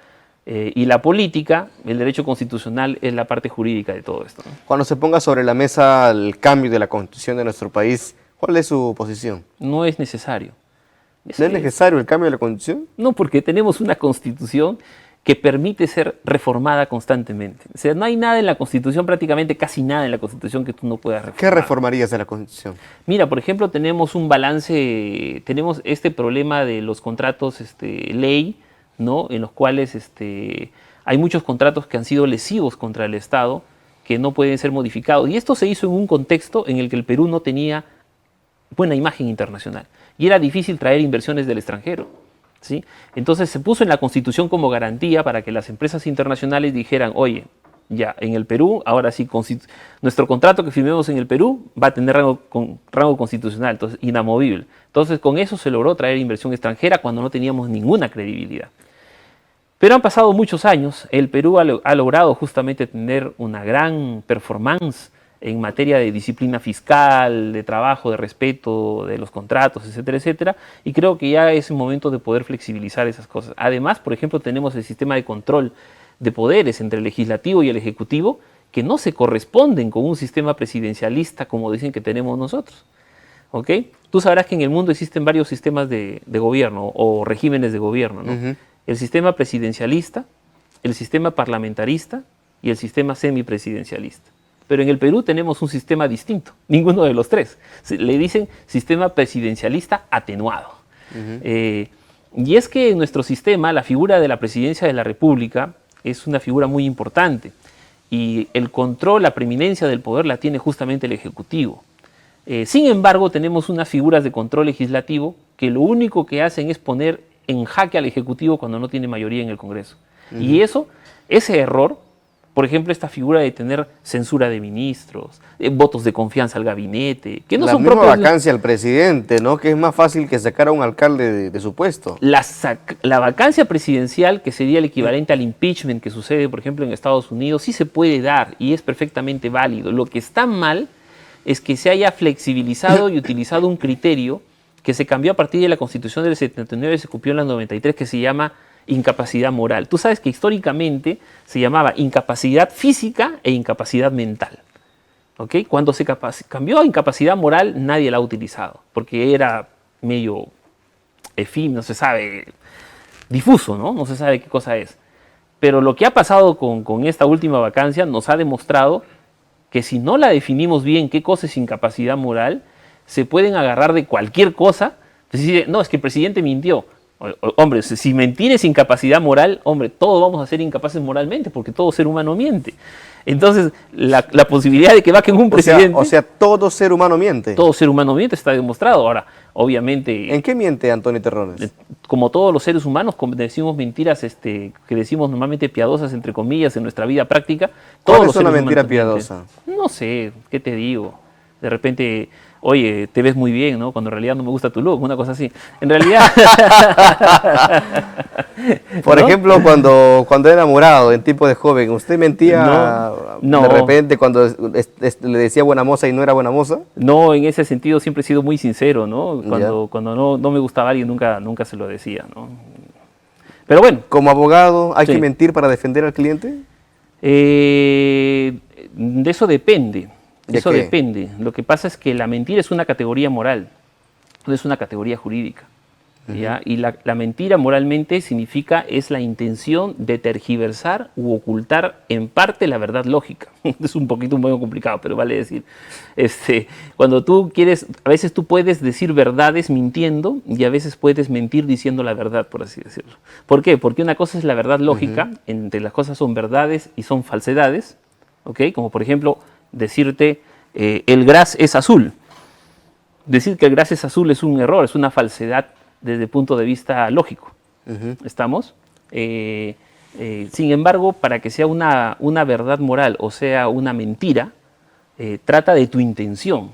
y la política, el derecho constitucional es la parte jurídica de todo esto, ¿no? Cuando se ponga sobre la mesa el cambio de la constitución de nuestro país, ¿cuál es su posición? No es necesario. ¿No es necesario el cambio de la constitución? No, porque tenemos una constitución que permite ser reformada constantemente. O sea, no hay nada en la Constitución, prácticamente casi nada en la Constitución que tú no puedas reformar. ¿Qué reformarías de la Constitución? Mira, por ejemplo, tenemos un balance, tenemos este problema de los contratos ley, ¿no? En los cuales hay muchos contratos que han sido lesivos contra el Estado, que no pueden ser modificados. Y esto se hizo en un contexto en el que el Perú no tenía buena imagen internacional y era difícil traer inversiones del extranjero, ¿sí? Entonces se puso en la Constitución como garantía para que las empresas internacionales dijeran, oye, ya en el Perú, ahora sí, nuestro contrato que firmemos en el Perú va a tener rango constitucional, entonces inamovible. Entonces con eso se logró traer inversión extranjera cuando no teníamos ninguna credibilidad. Pero han pasado muchos años, el Perú ha logrado justamente tener una gran performance en materia de disciplina fiscal, de trabajo, de respeto de los contratos, etcétera, etcétera, y creo que ya es el momento de poder flexibilizar esas cosas. Además, por ejemplo, tenemos el sistema de control de poderes entre el legislativo y el ejecutivo que no se corresponden con un sistema presidencialista como dicen que tenemos nosotros. ¿Ok? Tú sabrás que en el mundo existen varios sistemas de gobierno o regímenes de gobierno, ¿no? El sistema presidencialista, el sistema parlamentarista y el sistema semipresidencialista. Pero en el Perú tenemos un sistema distinto, ninguno de los tres. Le dicen sistema presidencialista atenuado. Y es que en nuestro sistema la figura de la presidencia de la República es una figura muy importante y el control, la preeminencia del poder la tiene justamente el Ejecutivo. Sin embargo, tenemos unas figuras de control legislativo que lo único que hacen es poner en jaque al Ejecutivo cuando no tiene mayoría en el Congreso. Y ese error, por ejemplo, esta figura de tener censura de ministros, votos de confianza al gabinete, que no son propios. La misma vacancia al presidente, ¿no? Que es más fácil que sacar a un alcalde de su puesto. La vacancia presidencial, que sería el equivalente al impeachment que sucede, por ejemplo, en Estados Unidos, sí se puede dar y es perfectamente válido. Lo que está mal es que se haya flexibilizado y utilizado un criterio que se cambió a partir de la Constitución del 79 y se cumplió en la 93, que se llama incapacidad moral. Tú sabes que históricamente se llamaba incapacidad física e incapacidad mental. ¿Okay? Cuando se cambió a incapacidad moral, nadie la ha utilizado, porque era medio efímero, no se sabe, difuso, ¿no? No se sabe qué cosa es. Pero lo que ha pasado con esta última vacancia nos ha demostrado que si no la definimos bien qué cosa es incapacidad moral, se pueden agarrar de cualquier cosa. Pues, no, es que el presidente mintió. Hombre, si mentir es incapacidad moral, hombre, todos vamos a ser incapaces moralmente, porque todo ser humano miente. Entonces, la posibilidad de que vaquen un presidente... O sea, todo ser humano miente. Todo ser humano miente, está demostrado. Ahora, obviamente... ¿En qué miente Antonio Terrones? Como todos los seres humanos, decimos mentiras que decimos normalmente piadosas, entre comillas, en nuestra vida práctica. ¿Cuál es una mentira piadosa? No sé, ¿qué te digo? De repente... Oye, te ves muy bien, ¿no? Cuando en realidad no me gusta tu look, una cosa así. En realidad... Por ejemplo, cuando era enamorado, en tipo de joven, ¿usted mentía de repente cuando le decía buena moza y no era buena moza? No, en ese sentido siempre he sido muy sincero, ¿no? Cuando no me gustaba alguien nunca se lo decía, ¿no? Pero bueno. Como abogado, ¿hay Sí. que mentir para defender al cliente? De eso depende. ¿De Eso qué? depende. Lo que pasa es que la mentira es una categoría moral, no es una categoría jurídica. ¿Ya? Y la mentira moralmente significa es la intención de tergiversar u ocultar en parte la verdad lógica. Es un poquito un poco complicado, pero vale decir. Cuando tú quieres, a veces tú puedes decir verdades mintiendo y a veces puedes mentir diciendo la verdad, por así decirlo. ¿Por qué? Porque una cosa es la verdad lógica, entre las cosas son verdades y son falsedades, ¿ok? Como por ejemplo decirte el gras es azul. Decir que el gras es azul es un error, es una falsedad desde el punto de vista lógico. ¿Estamos? Sin embargo, para que sea una verdad moral o sea una mentira, trata de tu intención,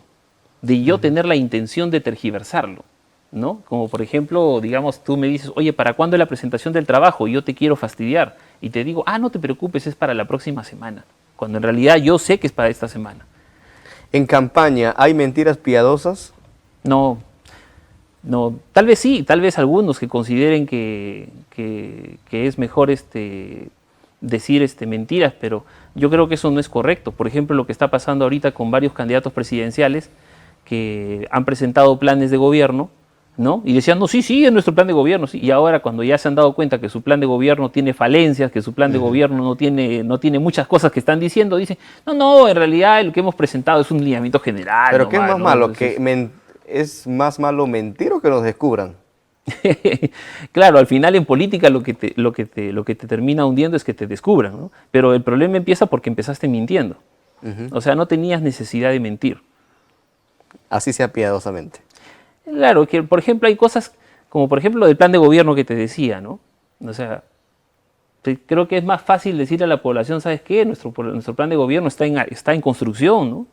de yo tener la intención de tergiversarlo, ¿no? Como por ejemplo, digamos, tú me dices, oye, ¿para cuándo es la presentación del trabajo? Y yo te quiero fastidiar. Y te digo, no te preocupes, es para la próxima semana. Cuando en realidad yo sé que es para esta semana. En campaña, ¿hay mentiras piadosas? No, tal vez sí, tal vez algunos que consideren que es mejor decir mentiras, pero yo creo que eso no es correcto. Por ejemplo, lo que está pasando ahorita con varios candidatos presidenciales que han presentado planes de gobierno, ¿no? Y decían, no, sí, es nuestro plan de gobierno. Sí. Y ahora cuando ya se han dado cuenta que su plan de gobierno tiene falencias, que su plan de gobierno no tiene muchas cosas que están diciendo, dicen, no, en realidad lo que hemos presentado es un lineamiento general. ¿Pero qué es más ¿no? malo? Entonces, ¿Es más malo mentir o que nos descubran? Claro, al final en política lo que te termina hundiendo es que te descubran, ¿no? Pero el problema empieza porque empezaste mintiendo. O sea, no tenías necesidad de mentir. Así sea piadosamente. Claro, que por ejemplo hay cosas como por ejemplo del plan de gobierno que te decía, ¿no? O sea, creo que es más fácil decirle a la población, ¿sabes qué? Nuestro plan de gobierno está en construcción, ¿no?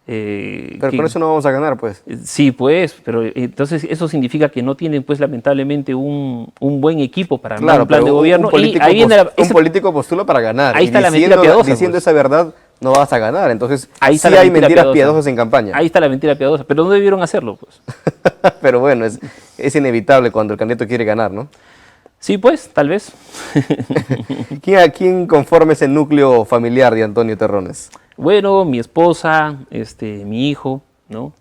Pero con eso no vamos a ganar, pues. Sí, pues, pero entonces eso significa que no tienen, pues, lamentablemente un buen equipo para armar un plan de gobierno. Un político postula para ganar. Ahí está la mentira piadosa. Diciendo pues. esa verdad, no vas a ganar. Entonces, Ahí está sí hay mentiras piadosas en campaña. Ahí está la mentira piadosa, pero no debieron hacerlo, pues. Pero bueno, es inevitable cuando el candidato quiere ganar, ¿no? Sí, pues, tal vez. ¿Quién conforma ese núcleo familiar de Antonio Terrones? Bueno, mi esposa, mi hijo, ¿no?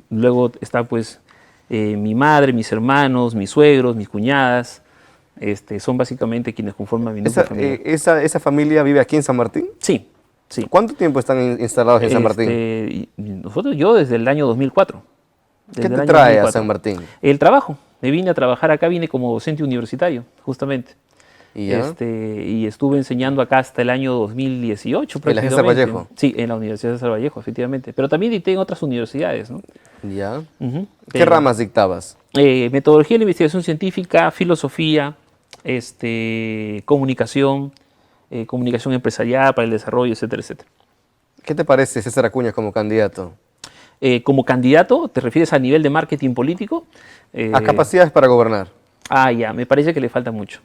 Luego está pues mi madre, mis hermanos, mis suegros, mis cuñadas, son básicamente quienes conforman mi núcleo familiar. ¿Esa familia vive aquí en San Martín? Sí, sí. ¿Cuánto tiempo están instalados en San Martín? Yo desde el año 2004. ¿Qué te trae a San Martín? El trabajo. Me vine a trabajar acá, vine como docente universitario, justamente. ¿Y y estuve enseñando acá hasta el año 2018 ¿En la César Vallejo? Sí, en la Universidad de César Vallejo, efectivamente. Pero también dicté en otras universidades, ¿no? ¿Ya? ¿Qué ramas dictabas? Metodología de la investigación científica, filosofía, comunicación, comunicación empresarial para el desarrollo, etcétera, etcétera. ¿Qué te parece César Acuña como candidato? Como candidato, ¿te refieres a nivel de marketing político? ¿A capacidades para gobernar? Ya, me parece que le falta mucho.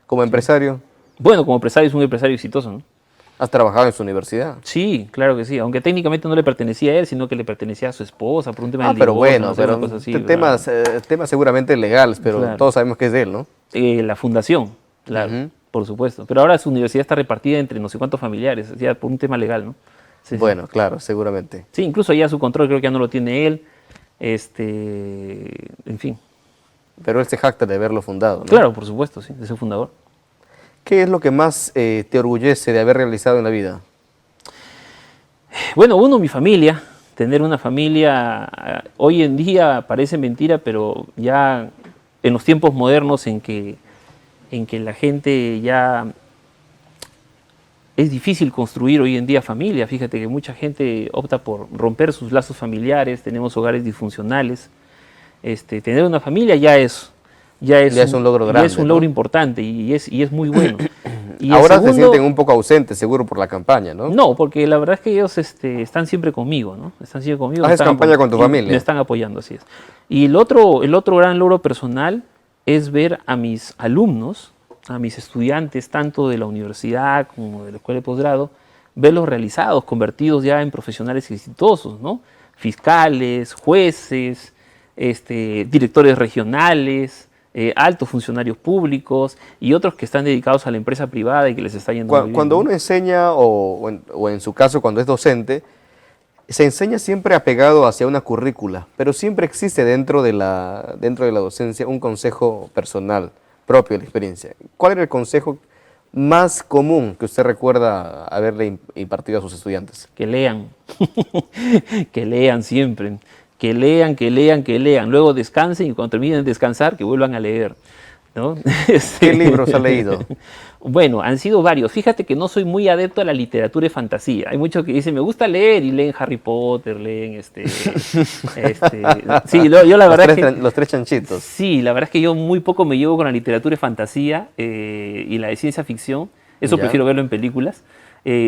¿Como empresario? Bueno, como empresario es un empresario exitoso, ¿no? ¿Has trabajado en su universidad? Sí, claro que sí, aunque técnicamente no le pertenecía a él, sino que le pertenecía a su esposa por un tema del pero divorcio, bueno, no sé, pero una cosa así, temas seguramente legales, pero Claro. todos sabemos que es de él, ¿no? La fundación, claro, por supuesto. Pero ahora su universidad está repartida entre no sé cuántos familiares, ya por un tema legal, ¿no? Sí, bueno, claro, seguramente. Sí, incluso ya su control creo que ya no lo tiene él, en fin. Pero él se jacta de haberlo fundado, ¿no? Claro, por supuesto, sí, de ser fundador. ¿Qué es lo que más te orgullece de haber realizado en la vida? Bueno, mi familia, tener una familia, hoy en día parece mentira, pero ya en los tiempos modernos en que la gente ya es difícil construir hoy en día familia, fíjate que mucha gente opta por romper sus lazos familiares, tenemos hogares disfuncionales, tener una familia ya es un logro grande, ya es un logro importante y es muy bueno. Y ahora se sienten un poco ausentes, seguro, por la campaña, ¿no? No, porque la verdad es que ellos están siempre conmigo, ¿no? Están siempre conmigo. ¿Haces campaña con tu familia? Me están apoyando, así es. Y el otro gran logro personal es ver a mis alumnos, a mis estudiantes, tanto de la universidad como de la escuela de posgrado, verlos realizados, convertidos ya en profesionales exitosos, ¿no? Fiscales, jueces, directores regionales, altos funcionarios públicos y otros que están dedicados a la empresa privada y que les está yendo muy bien, Cuando ¿no? uno enseña, o en su caso cuando es docente, se enseña siempre apegado hacia una currícula, pero siempre existe dentro de la docencia un consejo personal propio de la experiencia. ¿Cuál era el consejo más común que usted recuerda haberle impartido a sus estudiantes? Que lean, que lean siempre, que lean, que lean, que lean. Luego descansen y cuando terminen de descansar, que vuelvan a leer, ¿no? ¿Qué libros ha leído? Bueno, han sido varios. Fíjate que no soy muy adepto a la literatura de fantasía. Hay muchos que dicen, me gusta leer y leen Harry Potter, leen Sí, yo la verdad es que... Los tres chanchitos. Sí, la verdad es que yo muy poco me llevo con la literatura de fantasía y la de ciencia ficción. Eso Ya. prefiero verlo en películas.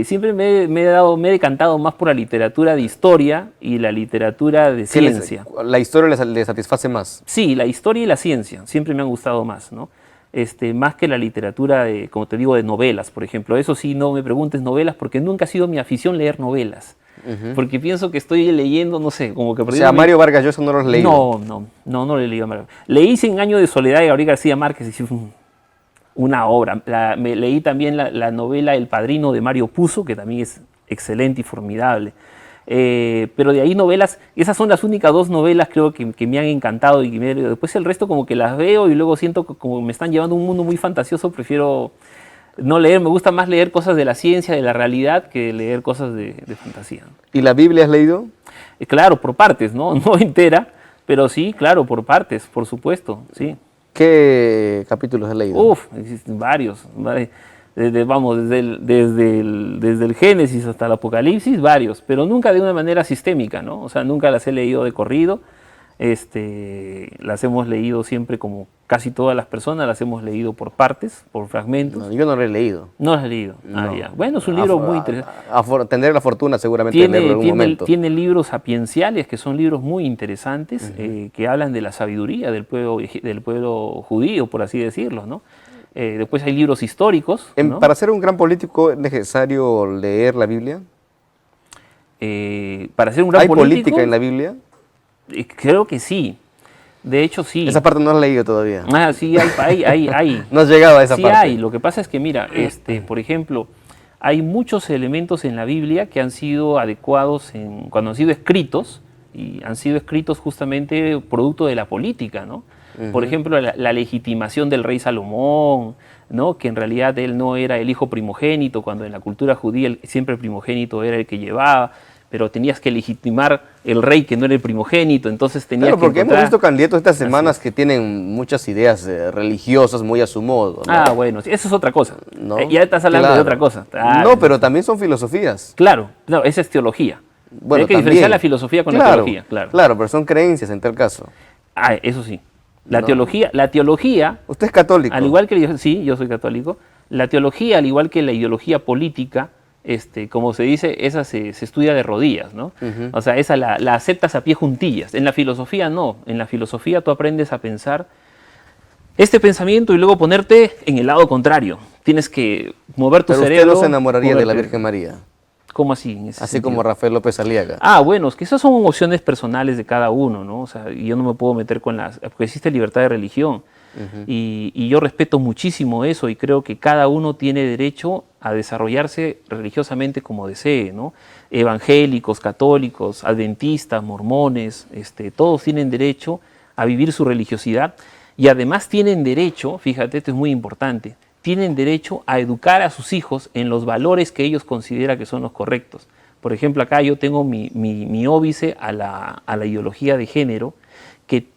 Siempre me he decantado más por la literatura de historia y la literatura de ¿Qué ciencia. ¿La historia le satisface más? Sí, la historia y la ciencia siempre me han gustado más, ¿no? Más que la literatura de, como te digo, de novelas, por ejemplo. Eso sí, no me preguntes novelas porque nunca ha sido mi afición leer novelas. Porque pienso que estoy leyendo, no sé, como que... O sea, Mario Vargas Llosa no los leí. No lo he leído. Leí Cien años de soledad de Gabriel García Márquez y una obra. Leí también la novela El Padrino de Mario Puzo, que también es excelente y formidable. Pero de ahí novelas, esas son las únicas dos novelas creo que me han encantado y después el resto como que las veo y luego siento que como me están llevando a un mundo muy fantasioso, prefiero no leer, me gusta más leer cosas de la ciencia, de la realidad, que leer cosas de fantasía. ¿Y la Biblia has leído? Claro, por partes, ¿no? No entera, pero sí, claro, por partes, por supuesto, sí. ¿Qué capítulos has leído? Uf, existen varios. Desde el Génesis hasta el Apocalipsis, varios, pero nunca de una manera sistémica, ¿no? O sea, nunca las he leído de corrido. Las hemos leído siempre, como casi todas las personas, las hemos leído por partes, por fragmentos. No, yo no lo he leído. No las he leído. No. Ya. Bueno, es un libro muy interesante. Tendré la fortuna seguramente de leerlo en algún momento. Tiene libros sapienciales, que son libros muy interesantes, que hablan de la sabiduría del pueblo judío, por así decirlo, ¿no? Después hay libros históricos, ¿no? ¿Para ser un gran político es necesario leer la Biblia? Para ser un gran ¿Hay político, política en la Biblia? Creo que sí. De hecho, sí. Esa parte no la has leído todavía. Ah, sí, hay. No has llegado a esa Sí parte. hay. Lo que pasa es que, mira, por ejemplo, hay muchos elementos en la Biblia que han sido adecuados cuando han sido escritos, y han sido escritos justamente producto de la política, ¿no? Por ejemplo, la legitimación del rey Salomón, ¿no? Que en realidad él no era el hijo primogénito, cuando en la cultura judía siempre el primogénito era el que llevaba, pero tenías que legitimar el rey que no era el primogénito, entonces tenías Claro, porque que hemos encontrar... visto candidatos estas semanas que tienen muchas ideas religiosas muy a su modo, ¿no? Ah, bueno, sí, eso es otra cosa. ¿No? Ya estás hablando de Claro. otra cosa. Ah, No, pero también son filosofías. Claro, no, esa es teología. Bueno, Hay que también. diferenciar la filosofía con la teología, claro. Claro, pero son creencias en tal caso. Ah, eso sí. La No. teología, Usted es católico. al igual que sí, yo soy católico, la teología, al igual que la ideología política, como se dice, esa se estudia de rodillas, ¿no? O sea, esa la aceptas a pie juntillas. En la filosofía no. En la filosofía tú aprendes a pensar este pensamiento y luego ponerte en el lado contrario. Tienes que mover tu Pero cerebro. usted no se enamoraría de la moverte. Virgen María, ¿Cómo así? En ese así sentido? como Rafael López Aliaga. Ah, bueno, es que esas son opciones personales de cada uno, ¿no? O sea, yo no me puedo meter con porque existe libertad de religión. Y yo respeto muchísimo eso y creo que cada uno tiene derecho a desarrollarse religiosamente como desee, ¿no? Evangélicos, católicos, adventistas, mormones, todos tienen derecho a vivir su religiosidad y además tienen derecho, fíjate, esto es muy importante, tienen derecho a educar a sus hijos en los valores que ellos consideran que son los correctos. Por ejemplo, acá yo tengo mi óbice a la ideología de género, que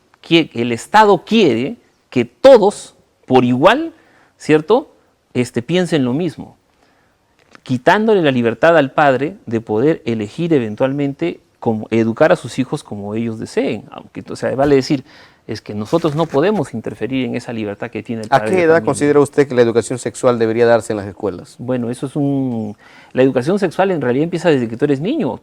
el Estado quiere que todos, por igual, ¿cierto?, piensen lo mismo, quitándole la libertad al padre de poder elegir eventualmente cómo educar a sus hijos como ellos deseen. Aunque, o sea, vale decir, es que nosotros no podemos interferir en esa libertad que tiene el ¿A padre. qué de edad familia. considera usted que la educación sexual debería darse en las escuelas? Bueno, eso es la educación sexual en realidad empieza desde que tú eres niño.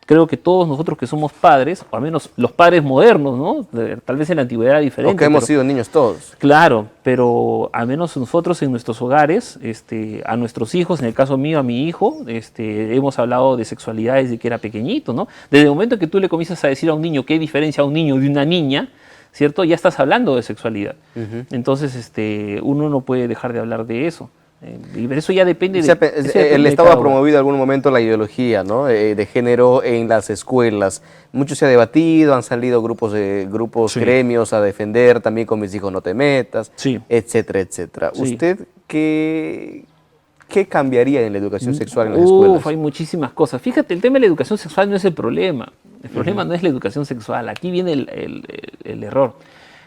Creo que todos nosotros que somos padres, o al menos los padres modernos, ¿no? Tal vez en la antigüedad era diferente. O que hemos pero- sido niños todos. Claro, pero al menos nosotros en nuestros hogares, a nuestros hijos, en el caso mío, a mi hijo, hemos hablado de sexualidad desde que era pequeñito, ¿no? Desde el momento que tú le comienzas a decir a un niño qué diferencia a un niño de una niña, ¿cierto? Ya estás hablando de sexualidad. Entonces, uno no puede dejar de hablar de eso. Y eso ya depende el Estado ha promovido en algún momento la ideología, ¿no? De género en las escuelas. Mucho se ha debatido, han salido grupos, Sí. gremios a defender, también con mis hijos no te metas, Sí. etcétera, etcétera. Sí. ¿Usted qué cambiaría en la educación sexual en las escuelas? Hay muchísimas cosas. Fíjate, el tema de la educación sexual no es el problema. El problema no es la educación sexual. Aquí viene el error.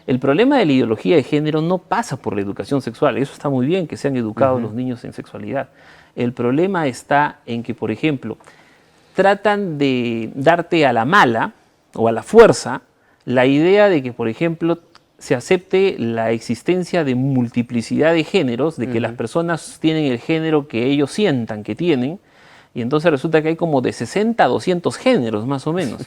El problema de la ideología de género no pasa por la educación sexual. Eso está muy bien, que sean educados los niños en sexualidad. El problema está en que, por ejemplo, tratan de darte a la mala o a la fuerza la idea de que, por ejemplo, se acepte la existencia de multiplicidad de géneros, de que las personas tienen el género que ellos sientan que tienen, y entonces resulta que hay como de 60 a 200 géneros, más o menos.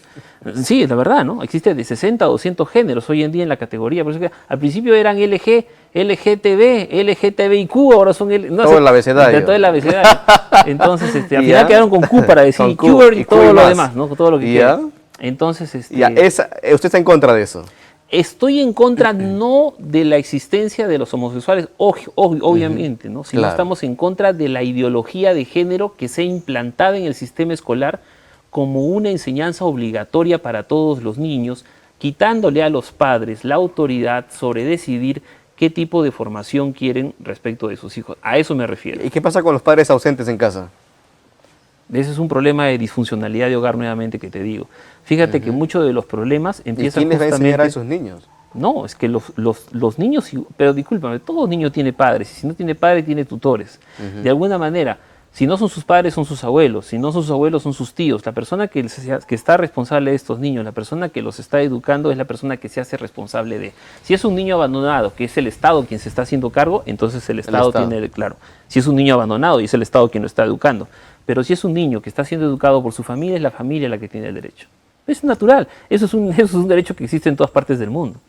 Sí, la verdad, ¿no? Existe de 60 a 200 géneros hoy en día en la categoría. Por eso que al principio eran LGTB, LGTBIQ, ahora son... Todo el abecedario. De todo el abecedario. Entonces, al final quedaron con Q para decir Q y todo lo demás, ¿no? Todo lo que quieran. Entonces, ¿usted está en contra de eso? Estoy en contra no de la existencia de los homosexuales, obviamente, ¿no? Sino estamos en contra de la ideología de género que sea implantada en el sistema escolar como una enseñanza obligatoria para todos los niños, quitándole a los padres la autoridad sobre decidir qué tipo de formación quieren respecto de sus hijos. A eso me refiero. ¿Y qué pasa con los padres ausentes en casa? Ese es un problema de disfuncionalidad de hogar nuevamente que te digo. Fíjate que muchos de los problemas empiezan ¿Y quién les va a justamente... enseñar a esos niños? No, es que los niños, pero discúlpame, todo niño tiene padres, y si no tiene padre tiene tutores. De alguna manera, si no son sus padres son sus abuelos, si no son sus abuelos son sus tíos. La persona que está responsable de estos niños, la persona que los está educando es la persona que se hace responsable de. Si es un niño abandonado, que es el Estado quien se está haciendo cargo, entonces el Estado tiene, claro, si es un niño abandonado y es el Estado quien lo está educando. Pero si es un niño que está siendo educado por su familia, es la familia la que tiene el derecho. Es natural, eso es un derecho que existe en todas partes del mundo.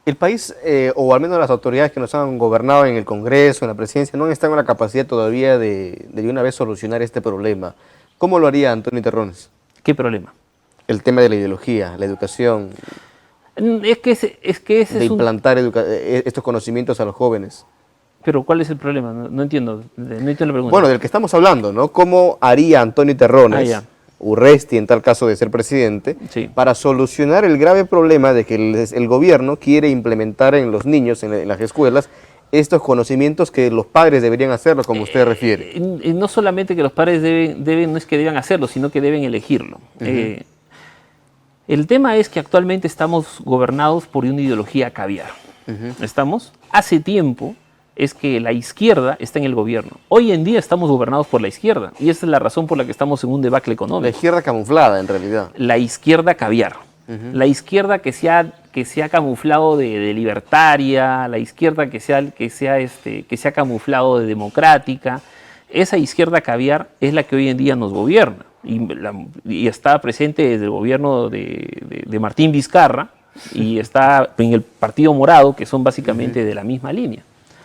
El país, o al menos las autoridades que nos han gobernado en el Congreso, en la presidencia, no han estado en la capacidad todavía de una vez solucionar este problema. ¿Cómo lo haría Antonio Terrones? ¿Qué problema? El tema de la ideología, la educación, Es que ese de implantar estos conocimientos a los jóvenes. Pero ¿cuál es el problema? No entiendo la pregunta. Bueno, del que estamos hablando, ¿no? ¿Cómo haría Antonio Terrones, Urresti en tal caso de ser presidente, para solucionar el grave problema de que el gobierno quiere implementar en los niños, en las escuelas, estos conocimientos que los padres deberían hacerlo, como usted refiere? No solamente que los padres no es que deban hacerlo, sino que deben elegirlo. El tema es que actualmente estamos gobernados por una ideología caviar. ¿Estamos? Hace tiempo es que la izquierda está en el gobierno. Hoy en día estamos gobernados por la izquierda y esa es la razón por la que estamos en un debacle económico. La izquierda camuflada, en realidad. La izquierda caviar. La izquierda que se ha camuflado de libertaria, la izquierda que se ha camuflado de democrática. Esa izquierda caviar es la que hoy en día nos gobierna y está presente desde el gobierno de Martín Vizcarra y está en el Partido Morado, que son básicamente de la misma línea.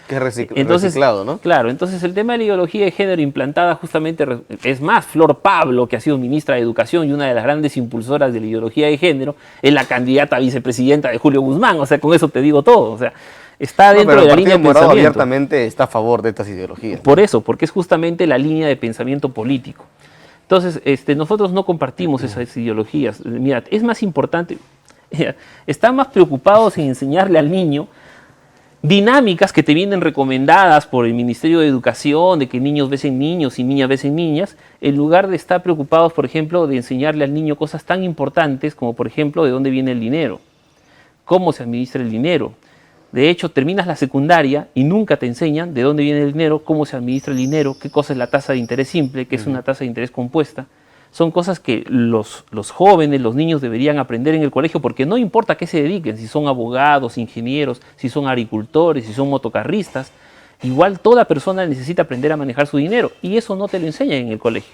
Que es reciclado, ¿no? Claro, entonces el tema de la ideología de género implantada justamente, es más, Flor Pablo, que ha sido ministra de Educación y una de las grandes impulsoras de la ideología de género, es la candidata a vicepresidenta de Julio Guzmán, o sea, con eso te digo todo, o sea, está dentro de la línea de pensamiento. El Partido Morado abiertamente está a favor de estas ideologías. Por eso, porque es justamente la línea de pensamiento político. Entonces, nosotros no compartimos esas ideologías. Mira, es más importante, están más preocupados en enseñarle al niño dinámicas que te vienen recomendadas por el Ministerio de Educación, de que niños besen niños y niñas besen niñas, en lugar de estar preocupados, por ejemplo, de enseñarle al niño cosas tan importantes como, por ejemplo, de dónde viene el dinero, cómo se administra el dinero. De hecho, terminas la secundaria y nunca te enseñan de dónde viene el dinero, cómo se administra el dinero, qué cosa es la tasa de interés simple, qué es una tasa de interés compuesta. Son cosas que los jóvenes, los niños deberían aprender en el colegio, porque no importa a qué se dediquen, si son abogados, ingenieros, si son agricultores, si son motocarristas, igual toda persona necesita aprender a manejar su dinero y eso no te lo enseñan en el colegio.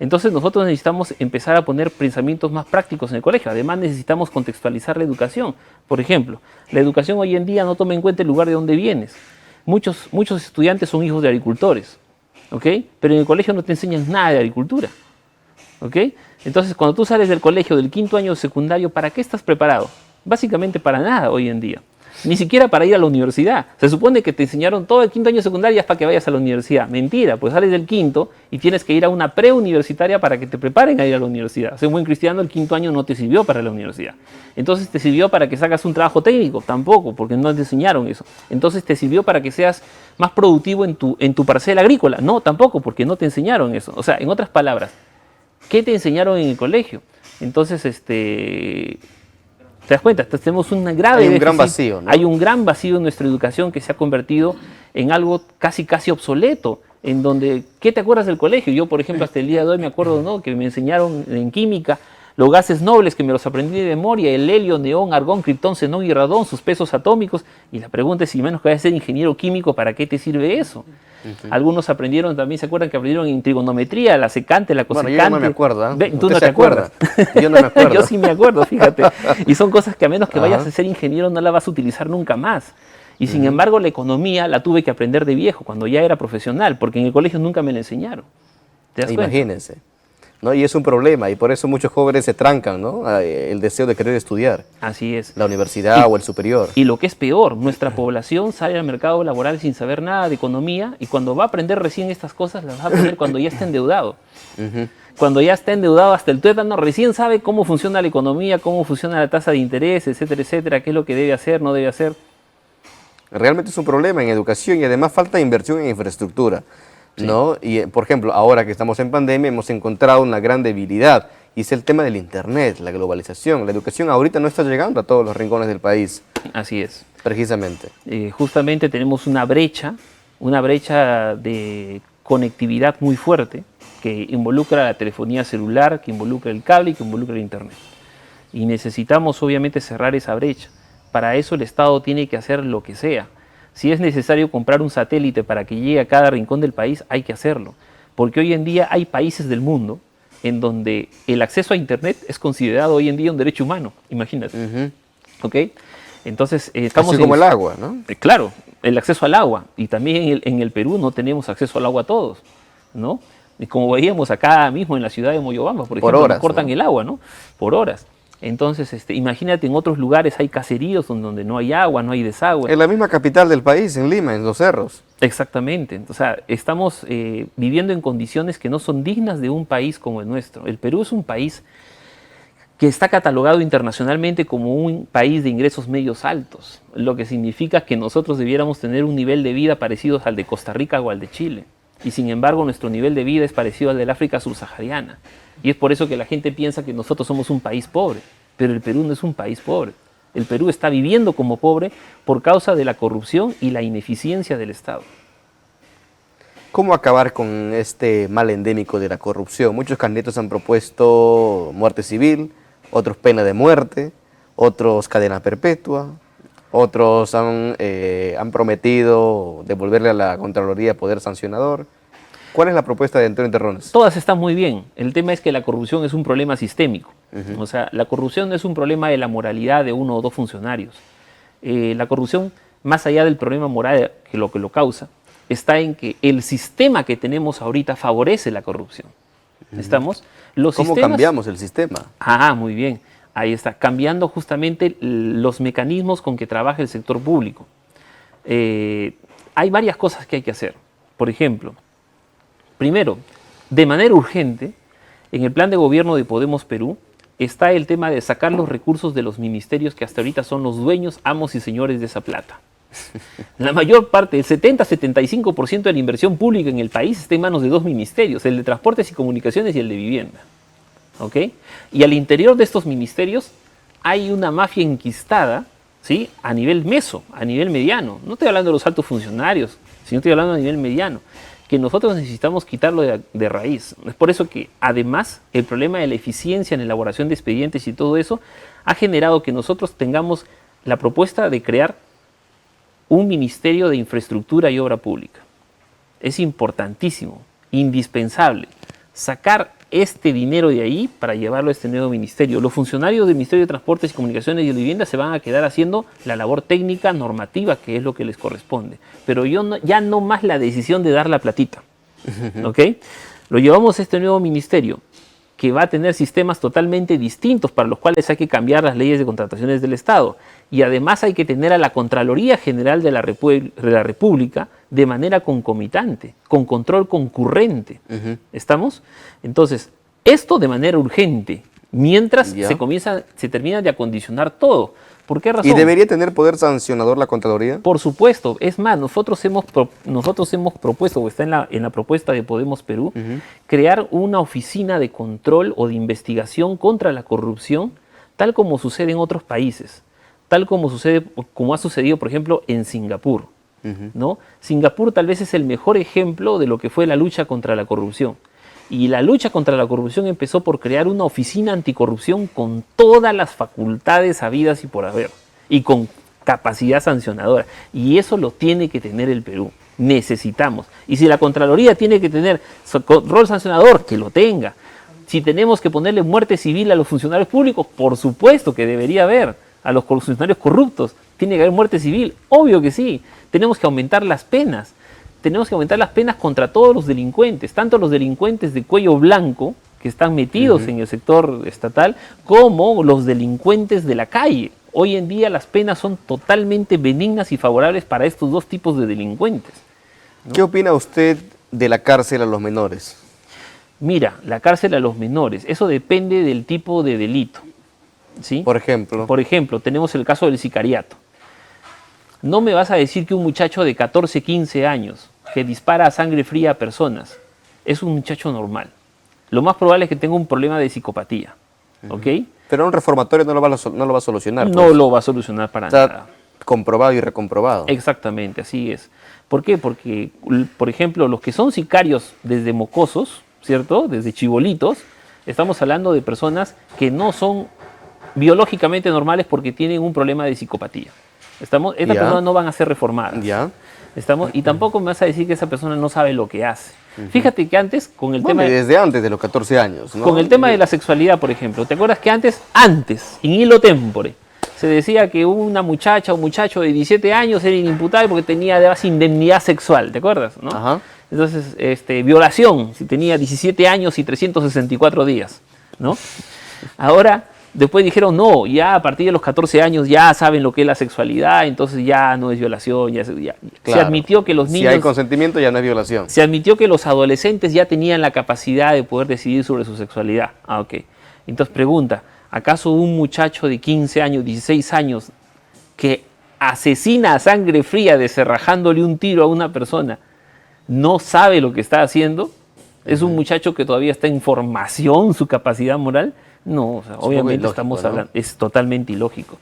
Entonces nosotros necesitamos empezar a poner pensamientos más prácticos en el colegio. Además necesitamos contextualizar la educación. Por ejemplo, la educación hoy en día no toma en cuenta el lugar de donde vienes. Muchos estudiantes son hijos de agricultores, ¿ok? Pero en el colegio no te enseñan nada de agricultura. ¿Ok? Entonces, cuando tú sales del colegio del 5º año de secundario, ¿para qué estás preparado? Básicamente para nada hoy en día. Ni siquiera para ir a la universidad. Se supone que te enseñaron todo el quinto año secundario para que vayas a la universidad. Mentira, pues sales del quinto y tienes que ir a una preuniversitaria para que te preparen a ir a la universidad. Ser buen cristiano, el quinto año no te sirvió para la universidad. Entonces te sirvió para que sacas un trabajo técnico, tampoco, porque no te enseñaron eso. Entonces te sirvió para que seas más productivo en tu parcela agrícola. No, tampoco, porque no te enseñaron eso. O sea, en otras palabras, ¿qué te enseñaron en el colegio? Entonces, ¿te das cuenta? Tenemos una grave Hay un gran vacío, ¿no? Hay un gran vacío en nuestra educación que se ha convertido en algo casi obsoleto, en donde, ¿qué te acuerdas del colegio? Yo, por ejemplo, hasta el día de hoy me acuerdo, ¿no?, que me enseñaron en química los gases nobles, que me los aprendí de memoria: el helio, neón, argón, criptón, xenón y radón, sus pesos atómicos. Y la pregunta es, si menos que vayas a ser ingeniero químico, ¿para qué te sirve eso? Algunos aprendieron también, ¿se acuerdan que aprendieron en trigonometría, la secante, la cosecante? Bueno, yo no me acuerdo, ¿eh? Tú no te acuerdas. Yo no me acuerdo. Yo sí me acuerdo, fíjate. Y son cosas que a menos que vayas a ser ingeniero no la vas a utilizar nunca más. Y sin embargo, la economía la tuve que aprender de viejo, cuando ya era profesional, porque en el colegio nunca me la enseñaron. ¿Te das cuenta? Imagínense, ¿no? Y es un problema, y por eso muchos jóvenes se trancan, ¿no?, el deseo de querer estudiar. Así es. La universidad o el superior. Y lo que es peor, nuestra población sale al mercado laboral sin saber nada de economía, y cuando va a aprender recién estas cosas, las va a aprender cuando ya está endeudado. Cuando ya está endeudado hasta el tuétano, recién sabe cómo funciona la economía, cómo funciona la tasa de interés, etcétera, etcétera, qué es lo que debe hacer, no debe hacer. Realmente es un problema en educación, y además falta inversión en infraestructura, ¿no? Y, por ejemplo, ahora que estamos en pandemia, hemos encontrado una gran debilidad, y es el tema del Internet, la globalización. La educación ahorita no está llegando a todos los rincones del país. Así es. Precisamente. Justamente tenemos una brecha de conectividad muy fuerte, que involucra la telefonía celular, que involucra el cable y que involucra el Internet. Y necesitamos obviamente cerrar esa brecha. Para eso el Estado tiene que hacer lo que sea. Si es necesario comprar un satélite para que llegue a cada rincón del país, hay que hacerlo. Porque hoy en día hay países del mundo en donde el acceso a Internet es considerado hoy en día un derecho humano. Imagínate. ¿Ok? Entonces, estamos así como el agua, ¿no? Claro, el acceso al agua. Y también en el Perú no tenemos acceso al agua todos, ¿no? Y como veíamos acá mismo en la ciudad de Moyobamba, por ejemplo, horas, nos cortan, ¿no?, el agua, ¿no? Por horas. Entonces, imagínate, en otros lugares hay caseríos donde no hay agua, no hay desagüe. En la misma capital del país, en Lima, en Los Cerros. Exactamente. O sea, estamos viviendo en condiciones que no son dignas de un país como el nuestro. El Perú es un país que está catalogado internacionalmente como un país de ingresos medios altos, lo que significa que nosotros debiéramos tener un nivel de vida parecido al de Costa Rica o al de Chile. Y sin embargo, nuestro nivel de vida es parecido al del África subsahariana. Y es por eso que la gente piensa que nosotros somos un país pobre. Pero el Perú no es un país pobre. El Perú está viviendo como pobre por causa de la corrupción y la ineficiencia del Estado. ¿Cómo acabar con este mal endémico de la corrupción? Muchos candidatos han propuesto muerte civil, otros pena de muerte, otros cadena perpetua, otros han prometido devolverle a la Contraloría poder sancionador. ¿Cuál es la propuesta de Antonio Terrones? Todas están muy bien. El tema es que la corrupción es un problema sistémico. O sea, la corrupción no es un problema de la moralidad de uno o dos funcionarios. La corrupción, más allá del problema moral que lo causa, está en que el sistema que tenemos ahorita favorece la corrupción. ¿Estamos? ¿Cómo cambiamos el sistema? Muy bien. Ahí está, cambiando justamente los mecanismos con que trabaja el sector público. Hay varias cosas que hay que hacer. Por ejemplo, primero, de manera urgente, en el plan de gobierno de Podemos Perú, está el tema de sacar los recursos de los ministerios que hasta ahorita son los dueños, amos y señores de esa plata. La mayor parte, el 70-75% de la inversión pública en el país está en manos de dos ministerios, el de Transportes y Comunicaciones y el de Vivienda. ¿Ok? Y al interior de estos ministerios hay una mafia enquistada, ¿sí?, a nivel meso, a nivel mediano. No estoy hablando de los altos funcionarios, sino estoy hablando a nivel mediano, que nosotros necesitamos quitarlo de raíz. Es por eso que, además, el problema de la eficiencia en la elaboración de expedientes y todo eso ha generado que nosotros tengamos la propuesta de crear un Ministerio de Infraestructura y Obra Pública. Es importantísimo, indispensable, sacar este dinero de ahí para llevarlo a este nuevo ministerio. Los funcionarios del Ministerio de Transportes y Comunicaciones y de Vivienda se van a quedar haciendo la labor técnica normativa, que es lo que les corresponde. Pero ya no más la decisión de dar la platita. ¿Ok? Lo llevamos a este nuevo ministerio. que va a tener sistemas totalmente distintos para los cuales hay que cambiar las leyes de contrataciones del Estado. Y además hay que tener a la Contraloría General de la República de manera concomitante, con control concurrente. ¿Estamos? Entonces, esto de manera urgente, mientras se termina de acondicionar todo. ¿Por qué razón? ¿Y debería tener poder sancionador la Contraloría? Por supuesto. Es más, nosotros hemos propuesto, o está en la propuesta de Podemos Perú, crear una oficina de control o de investigación contra la corrupción, tal como sucede en otros países, tal como ha sucedido, por ejemplo, en Singapur, ¿no? Singapur tal vez es el mejor ejemplo de lo que fue la lucha contra la corrupción. Y la lucha contra la corrupción empezó por crear una oficina anticorrupción con todas las facultades habidas y por haber, y con capacidad sancionadora. Y eso lo tiene que tener el Perú. Necesitamos. Y si la Contraloría tiene que tener rol sancionador, que lo tenga. Si tenemos que ponerle muerte civil a los funcionarios públicos, por supuesto que debería haber. A los funcionarios corruptos, tiene que haber muerte civil. Obvio que sí. Tenemos que aumentar las penas. Tenemos que aumentar las penas contra todos los delincuentes, tanto los delincuentes de cuello blanco, que están metidos en el sector estatal, como los delincuentes de la calle. Hoy en día las penas son totalmente benignas y favorables para estos dos tipos de delincuentes, ¿no? ¿Qué opina usted de la cárcel a los menores? Mira, la cárcel a los menores, eso depende del tipo de delito, ¿sí? Por ejemplo. Por ejemplo, tenemos el caso del sicariato. No me vas a decir que un muchacho de 14, 15 años que dispara a sangre fría a personas es un muchacho normal. Lo más probable es que tenga un problema de psicopatía, ¿ok? Pero un reformatorio no lo va a solucionar. No lo va a solucionar para nada. Comprobado y recomprobado. Exactamente, así es. ¿Por qué? Porque, por ejemplo, los que son sicarios desde mocosos, ¿cierto? Desde chibolitos, estamos hablando de personas que no son biológicamente normales porque tienen un problema de psicopatía. Estas personas no van a ser reformadas. Y tampoco me vas a decir que esa persona no sabe lo que hace. Fíjate que antes, con el tema... Desde antes de los 14 años, ¿no? Con el tema de la sexualidad, por ejemplo. ¿Te acuerdas que antes, in illo tempore, se decía que una muchacha o muchacho de 17 años era inimputable porque tenía además indemnidad sexual? ¿Te acuerdas? ¿No? Ajá. Entonces, violación, si tenía 17 años y 364 días, ¿no? Ahora... Después dijeron, no, ya a partir de los 14 años ya saben lo que es la sexualidad, entonces ya no es violación. Claro. Se admitió que los niños... Si hay consentimiento ya no es violación. Se admitió que los adolescentes ya tenían la capacidad de poder decidir sobre su sexualidad. Ok. Entonces pregunta, ¿acaso un muchacho de 15 años, 16 años, que asesina a sangre fría deserrajándole un tiro a una persona, no sabe lo que está haciendo? ¿Es un muchacho que todavía está en formación su capacidad moral? No, o sea, obviamente ilógico, estamos hablando, ¿no? Es totalmente ilógico.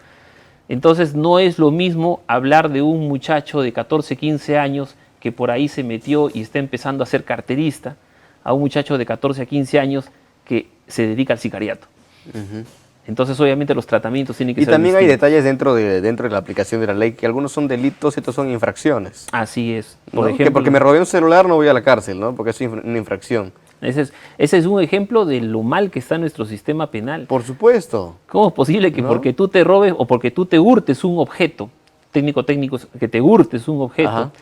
Entonces no es lo mismo hablar de un muchacho de 14, 15 años que por ahí se metió y está empezando a ser carterista, a un muchacho de 14 a 15 años que se dedica al sicariato. Entonces obviamente los tratamientos tienen que ser también distintos. Hay detalles dentro de la aplicación de la ley, que algunos son delitos y otros son infracciones. Así es. Por ejemplo, que porque me robé un celular no voy a la cárcel, ¿no? Porque es una infracción. Ese es un ejemplo de lo mal que está nuestro sistema penal. Por supuesto. ¿Cómo es posible que porque tú te robes o porque tú te hurtes un objeto, técnico, que te hurtes un objeto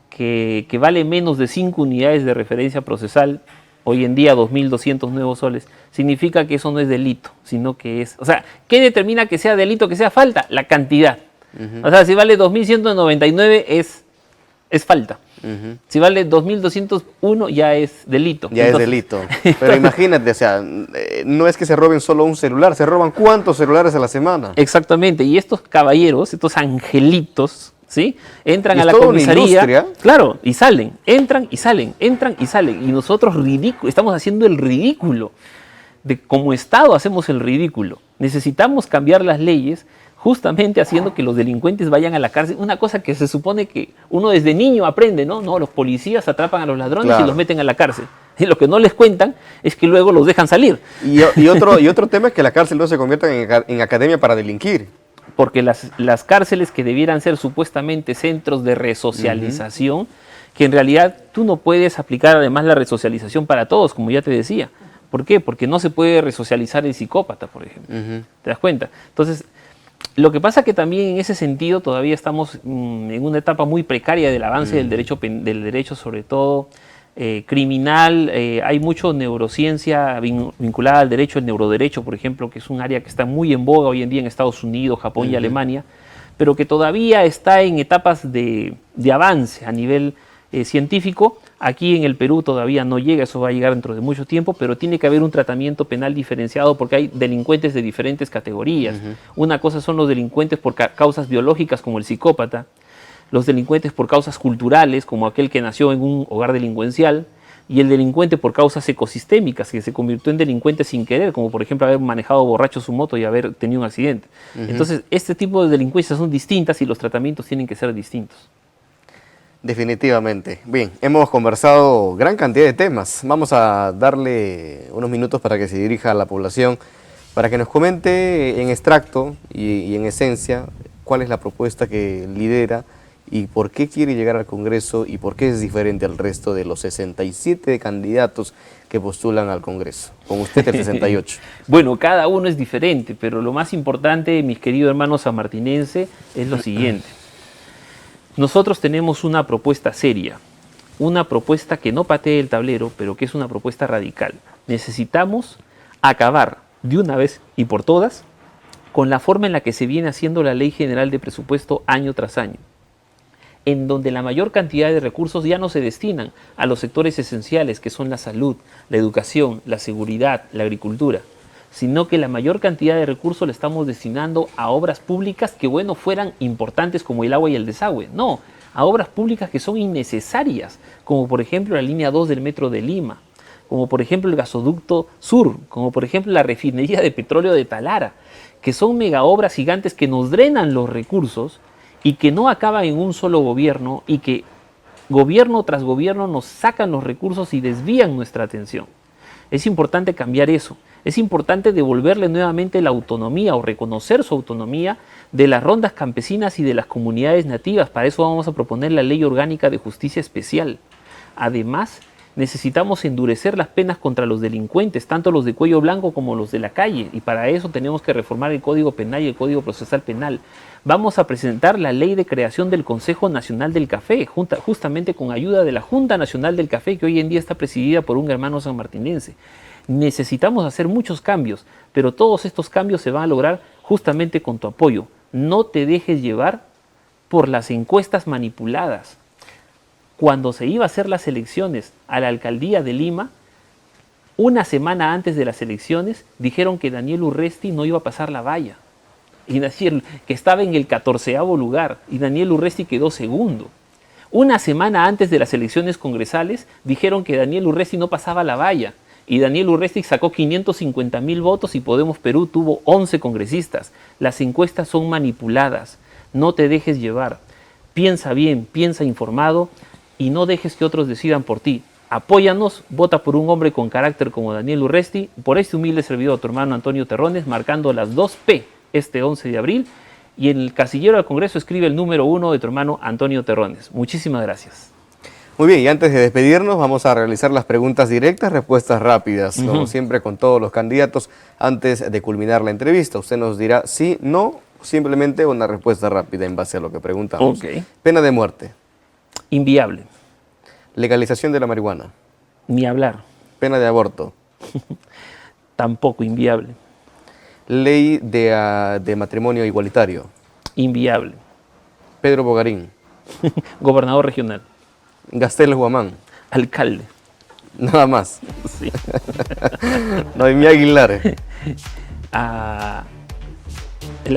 que vale menos de 5 unidades de referencia procesal, hoy en día 2.200 nuevos soles, significa que eso no es delito, sino que es... O sea, ¿qué determina que sea delito, que sea falta? La cantidad. O sea, si vale 2.199 es falta. Si vale 2.201 ya es delito. Ya es delito. Pero imagínate, o sea, no es que se roben solo un celular, se roban ¿cuántos celulares a la semana? Exactamente, y estos caballeros, estos angelitos, ¿sí? Entran a la comisaría, claro, y salen, entran y salen, y nosotros estamos haciendo el ridículo. Como Estado hacemos el ridículo. Necesitamos cambiar las leyes justamente haciendo que los delincuentes vayan a la cárcel. Una cosa que se supone que uno desde niño aprende, ¿no? No, los policías atrapan a los ladrones y los meten a la cárcel. Y lo que no les cuentan es que luego los dejan salir. Y otro tema es que la cárcel no se convierta en academia para delinquir. Porque las cárceles que debieran ser supuestamente centros de resocialización, que en realidad tú no puedes aplicar además la resocialización para todos, como ya te decía. ¿Por qué? Porque no se puede resocializar el psicópata, por ejemplo. ¿Te das cuenta? Entonces, lo que pasa es que también en ese sentido todavía estamos en una etapa muy precaria del avance del derecho, sobre todo criminal, hay mucho neurociencia vinculada al derecho, el neuroderecho, por ejemplo, que es un área que está muy en boga hoy en día en Estados Unidos, Japón y Alemania, pero que todavía está en etapas de avance a nivel científico. Aquí en el Perú todavía no llega, eso va a llegar dentro de mucho tiempo, pero tiene que haber un tratamiento penal diferenciado porque hay delincuentes de diferentes categorías. Una cosa son los delincuentes por causas biológicas como el psicópata, los delincuentes por causas culturales, como aquel que nació en un hogar delincuencial, y el delincuente por causas ecosistémicas, que se convirtió en delincuente sin querer, como por ejemplo haber manejado borracho su moto y haber tenido un accidente. Entonces, este tipo de delincuencias son distintas y los tratamientos tienen que ser distintos. Definitivamente. Bien, hemos conversado gran cantidad de temas. Vamos a darle unos minutos para que se dirija a la población, para que nos comente en extracto y en esencia cuál es la propuesta que lidera y por qué quiere llegar al Congreso y por qué es diferente al resto de los 67 candidatos que postulan al Congreso. Con usted el 68. Bueno, cada uno es diferente, pero lo más importante, mis queridos hermanos sanmartinenses, es lo siguiente. Nosotros tenemos una propuesta seria, una propuesta que no patee el tablero, pero que es una propuesta radical. Necesitamos acabar de una vez y por todas con la forma en la que se viene haciendo la Ley General de Presupuesto año tras año, en donde la mayor cantidad de recursos ya no se destinan a los sectores esenciales que son la salud, la educación, la seguridad, la agricultura, sino que la mayor cantidad de recursos la estamos destinando a obras públicas que, bueno, fueran importantes como el agua y el desagüe. No, a obras públicas que son innecesarias, como por ejemplo la línea 2 del Metro de Lima, como por ejemplo el gasoducto sur, como por ejemplo la refinería de petróleo de Talara, que son mega obras gigantes que nos drenan los recursos y que no acaban en un solo gobierno y que gobierno tras gobierno nos sacan los recursos y desvían nuestra atención. Es importante cambiar eso. Es importante devolverle nuevamente la autonomía o reconocer su autonomía de las rondas campesinas y de las comunidades nativas. Para eso vamos a proponer la Ley Orgánica de Justicia Especial. Además, necesitamos endurecer las penas contra los delincuentes, tanto los de cuello blanco como los de la calle, y para eso tenemos que reformar el Código Penal y el Código Procesal Penal. Vamos a presentar la ley de creación del Consejo Nacional del Café, justamente con ayuda de la Junta Nacional del Café, que hoy en día está presidida por un hermano sanmartinense. Necesitamos hacer muchos cambios, pero todos estos cambios se van a lograr justamente con tu apoyo. No te dejes llevar por las encuestas manipuladas. Cuando se iba a hacer las elecciones a la alcaldía de Lima, una semana antes de las elecciones dijeron que Daniel Urresti no iba a pasar la valla, y que estaba en el 14º lugar, y Daniel Urresti quedó segundo. Una semana antes de las elecciones congresales dijeron que Daniel Urresti no pasaba la valla, y Daniel Urresti sacó 550.000 votos y Podemos Perú tuvo 11 congresistas. Las encuestas son manipuladas. No te dejes llevar. Piensa bien, piensa informado y no dejes que otros decidan por ti. Apóyanos, vota por un hombre con carácter como Daniel Urresti, por este humilde servidor, tu hermano Antonio Terrones, marcando las 2P este 11 de abril. Y en el casillero del Congreso escribe el número 1 de tu hermano Antonio Terrones. Muchísimas gracias. Muy bien, y antes de despedirnos vamos a realizar las preguntas directas, respuestas rápidas, como siempre con todos los candidatos, antes de culminar la entrevista. Usted nos dirá sí, no, simplemente una respuesta rápida en base a lo que preguntamos. Okay. Pena de muerte. Inviable. Legalización de la marihuana. Ni hablar. Pena de aborto. Tampoco, inviable. Ley de matrimonio igualitario. Inviable. Pedro Bogarín. Gobernador regional. Gastel Guamán. Alcalde. Nada más. Sí. Noemí Aguilar. Es la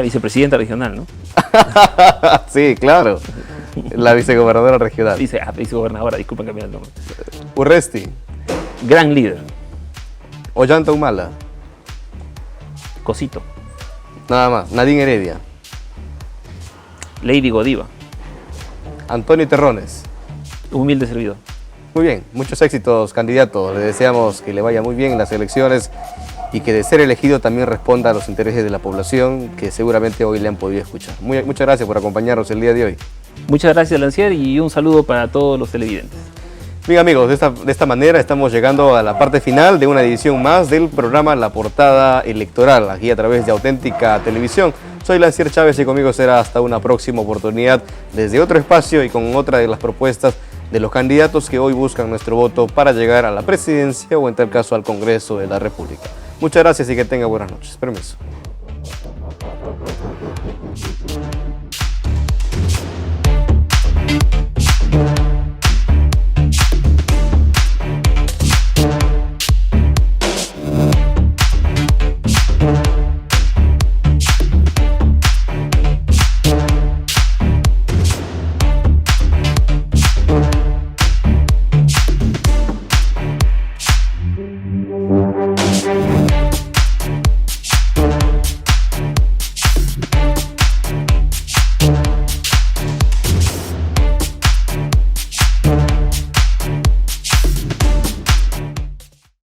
vicepresidenta regional, ¿no? Sí, claro. La vicegobernadora regional. Vicegobernadora, disculpen cambiar el nombre. Urresti. Gran líder. Ollanta Humala. Cosito. Nada más. Nadine Heredia. Lady Godiva. Antonio Terrones. Humilde servidor. Muy bien, muchos éxitos, candidato. Le deseamos que le vaya muy bien en las elecciones y que de ser elegido también responda a los intereses de la población que seguramente hoy le han podido escuchar. Muchas gracias por acompañarnos el día de hoy. Muchas gracias, Lancier, y un saludo para todos los televidentes. Bien, amigos, de esta manera estamos llegando a la parte final de una edición más del programa La Portada Electoral, aquí a través de Auténtica Televisión. Soy Lancier Chávez y conmigo será hasta una próxima oportunidad desde otro espacio y con otra de las propuestas de los candidatos que hoy buscan nuestro voto para llegar a la presidencia o en tal caso al Congreso de la República. Muchas gracias y que tenga buenas noches. Permiso.